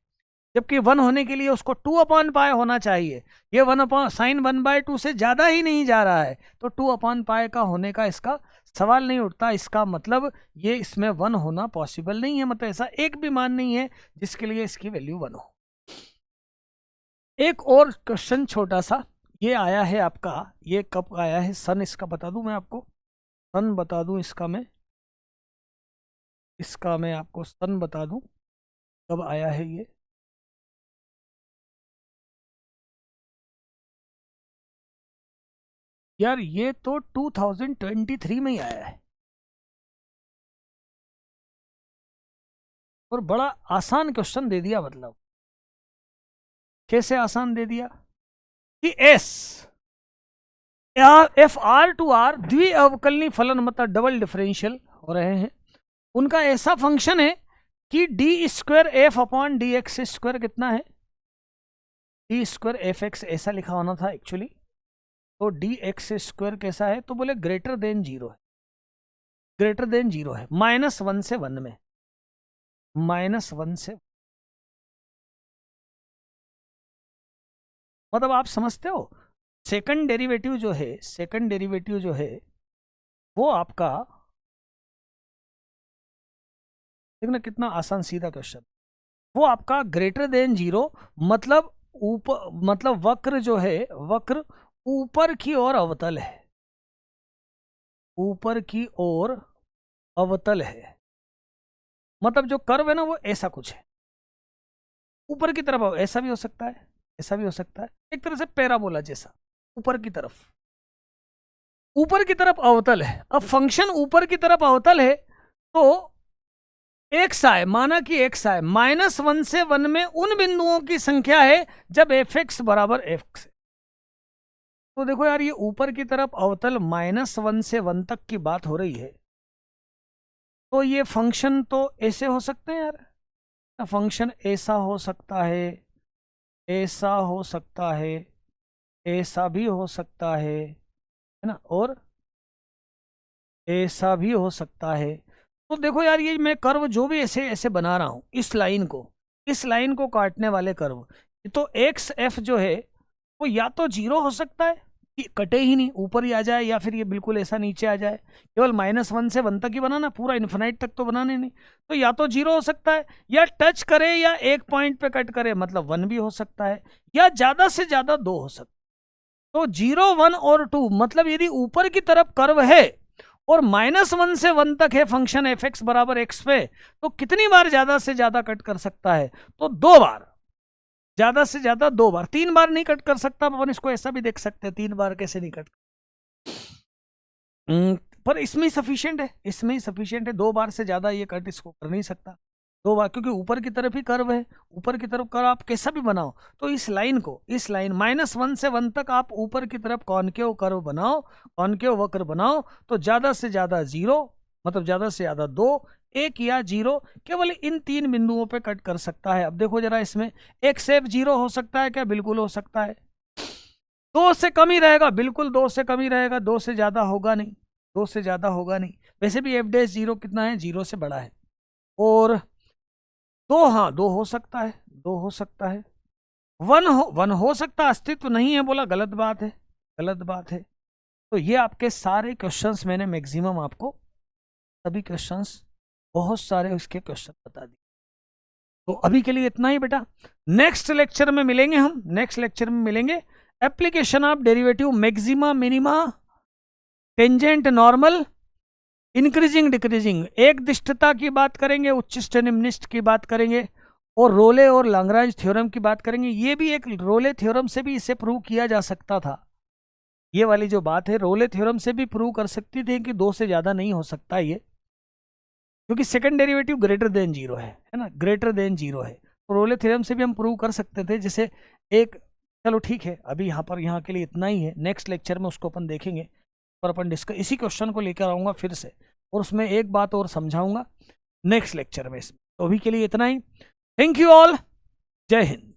जबकि 1 होने के लिए उसको 2/π होना चाहिए, ये 1 साइन 1/2 से ज्यादा ही नहीं जा रहा है, तो 2/π का होने का इसका सवाल नहीं उठता, इसका मतलब ये इसमें 1 होना पॉसिबल नहीं है, मतलब ऐसा एक भी मान नहीं है जिसके लिए इसकी वैल्यू 1 हो। एक और क्वेश्चन छोटा सा, ये आया है आपका, ये कब आया है, सन इसका बता दूं मैं आपको, सन बता दूं इसका मैं, इसका मैं आपको सन बता दूं कब आया है ये, यार ये तो 2023 में ही आया है और बड़ा आसान क्वेश्चन दे दिया। मतलब कैसे आसान दे दिया कि s f r to r द्वि अवकलनी फलन मतलब डबल डिफरेंशियल हो रहे हैं, उनका ऐसा फंक्शन है कि D square F upon D x square कितना है, डी स्क्वायर एफ एक्स ऐसा लिखा होना था एक्चुअली, तो डी एक्स स्क्वायर कैसा है, तो बोले ग्रेटर देन जीरो है, ग्रेटर देन जीरो है, -1 से 1 में, -1 से, मतलब आप समझते हो सेकंड डेरिवेटिव जो है, सेकंड डेरिवेटिव जो है वो आपका, देखना कितना आसान सीधा क्वेश्चन, वो आपका ग्रेटर देन जीरो मतलब ऊपर, मतलब वक्र जो है, वक्र ऊपर की ओर अवतल है, ऊपर की ओर अवतल है, मतलब जो कर्व है ना वो ऐसा कुछ है, ऊपर की तरफ, ऐसा भी हो सकता है, ऐसा भी हो सकता है, एक तरह से पैराबोला जैसा ऊपर की तरफ, ऊपर की तरफ अवतल है। अब फंक्शन ऊपर की तरफ अवतल है तो एक्स आए, माना कि एक्स आए, -1 से 1 में उन बिंदुओं की संख्या है जब एफ एक्स बराबर एक्स है। तो देखो यार ये ऊपर की तरफ अवतल -1 से 1 तक की बात हो रही है, तो ये फंक्शन तो ऐसे हो सकते हैं यार, फंक्शन ऐसा हो सकता है, ऐसा हो सकता है, ऐसा भी हो सकता है ना, और ऐसा भी हो सकता है। तो देखो यार ये मैं कर्व जो भी ऐसे ऐसे बना रहा हूं, इस लाइन को, इस लाइन को काटने वाले कर्व, तो एक्स एफ जो है वो या तो जीरो हो सकता है कि कटे ही नहीं, ऊपर ही आ जाए, या फिर ये बिल्कुल ऐसा नीचे आ जाए, केवल -1 से 1 तक ही बनाना, पूरा इन्फिनाइट तक तो बनाने नहीं, तो या तो जीरो हो सकता है, या टच करे, या एक पॉइंट पे कट करे मतलब 1 भी हो सकता है, या ज्यादा से ज्यादा 2 हो सकता है। तो 0, 1 और 2, मतलब यदि ऊपर की तरफ कर्व है और -1 से 1 तक है फंक्शन एफ एक्स बराबर एक्स पे, तो कितनी बार ज्यादा से ज्यादा कट कर सकता है, तो 2 बार, ज्यादा से ज्यादा 2 बार, 3 बार नहीं कट कर सकता। अपन इसको ऐसा भी देख सकते हैं, 3 बार कैसे नहीं कट, पर इसमें ही सफिशियंट है, इसमें ही सफिशियंट है, 2 बार से ज्यादा ये कट इसको कर नहीं सकता, 2 बार, क्योंकि ऊपर की तरफ ही कर्व है, ऊपर की तरफ कर्व आप कैसा भी बनाओ, तो इस लाइन को, इस लाइन -1 से 1 तक आप ऊपर की तरफ कॉनकेव कर्व बनाओ, कॉनकेव वक्र बनाओ, तो ज्यादा से ज्यादा 0, मतलब ज्यादा से ज्यादा 2, 1 या 0, केवल इन 3 बिंदुओं पे कट कर सकता है। अब देखो जरा इसमें एक सेफ 0 हो सकता है क्या, बिल्कुल हो सकता है, 2 से कम ही रहेगा, बिल्कुल 2 से कम ही रहेगा, 2 से ज्यादा होगा नहीं, 2 से ज्यादा होगा नहीं, वैसे भी एफ डैश 0 कितना है, 0 से बड़ा है, और 2, हाँ 2 हो सकता है, 2 हो सकता है, 1 हो सकता, अस्तित्व नहीं है बोला, गलत बात है, गलत बात है। तो ये आपके सारे क्वेश्चंस मैंने मैक्सिमम आपको, सभी क्वेश्चंस, बहुत सारे उसके क्वेश्चन बता दिए। तो अभी के लिए इतना ही बेटा, नेक्स्ट लेक्चर में मिलेंगे हम, नेक्स्ट लेक्चर में मिलेंगे application of derivative, maxima, minima, tangent, normal, increasing, decreasing, एक दिष्टता की बात करेंगे, उच्चिष्ट निम्निष्ट की बात करेंगे, और रोले और लैग्रांज थ्योरम की बात करेंगे। ये भी एक रोले थ्योरम से भी इसे प्रूव किया जा सकता था, ये वाली जो बात है रोले थ्योरम से भी प्रूव कर सकती थी कि 2 से ज्यादा नहीं हो सकता ये, क्योंकि सेकंड डेरिवेटिव ग्रेटर देन 0 है ना, ग्रेटर देन 0 है, तो रोले थ्योरम से भी हम प्रूव कर सकते थे। जैसे एक, चलो ठीक है, अभी यहाँ के लिए इतना ही है, नेक्स्ट लेक्चर में उसको अपन देखेंगे, और अपन डिस्कस, इसी क्वेश्चन को लेकर आऊंगा फिर से, और उसमें एक बात और समझाऊंगा नेक्स्ट लेक्चर में इसमें। तो अभी के लिए इतना ही, थैंक यू ऑल, जय हिंद।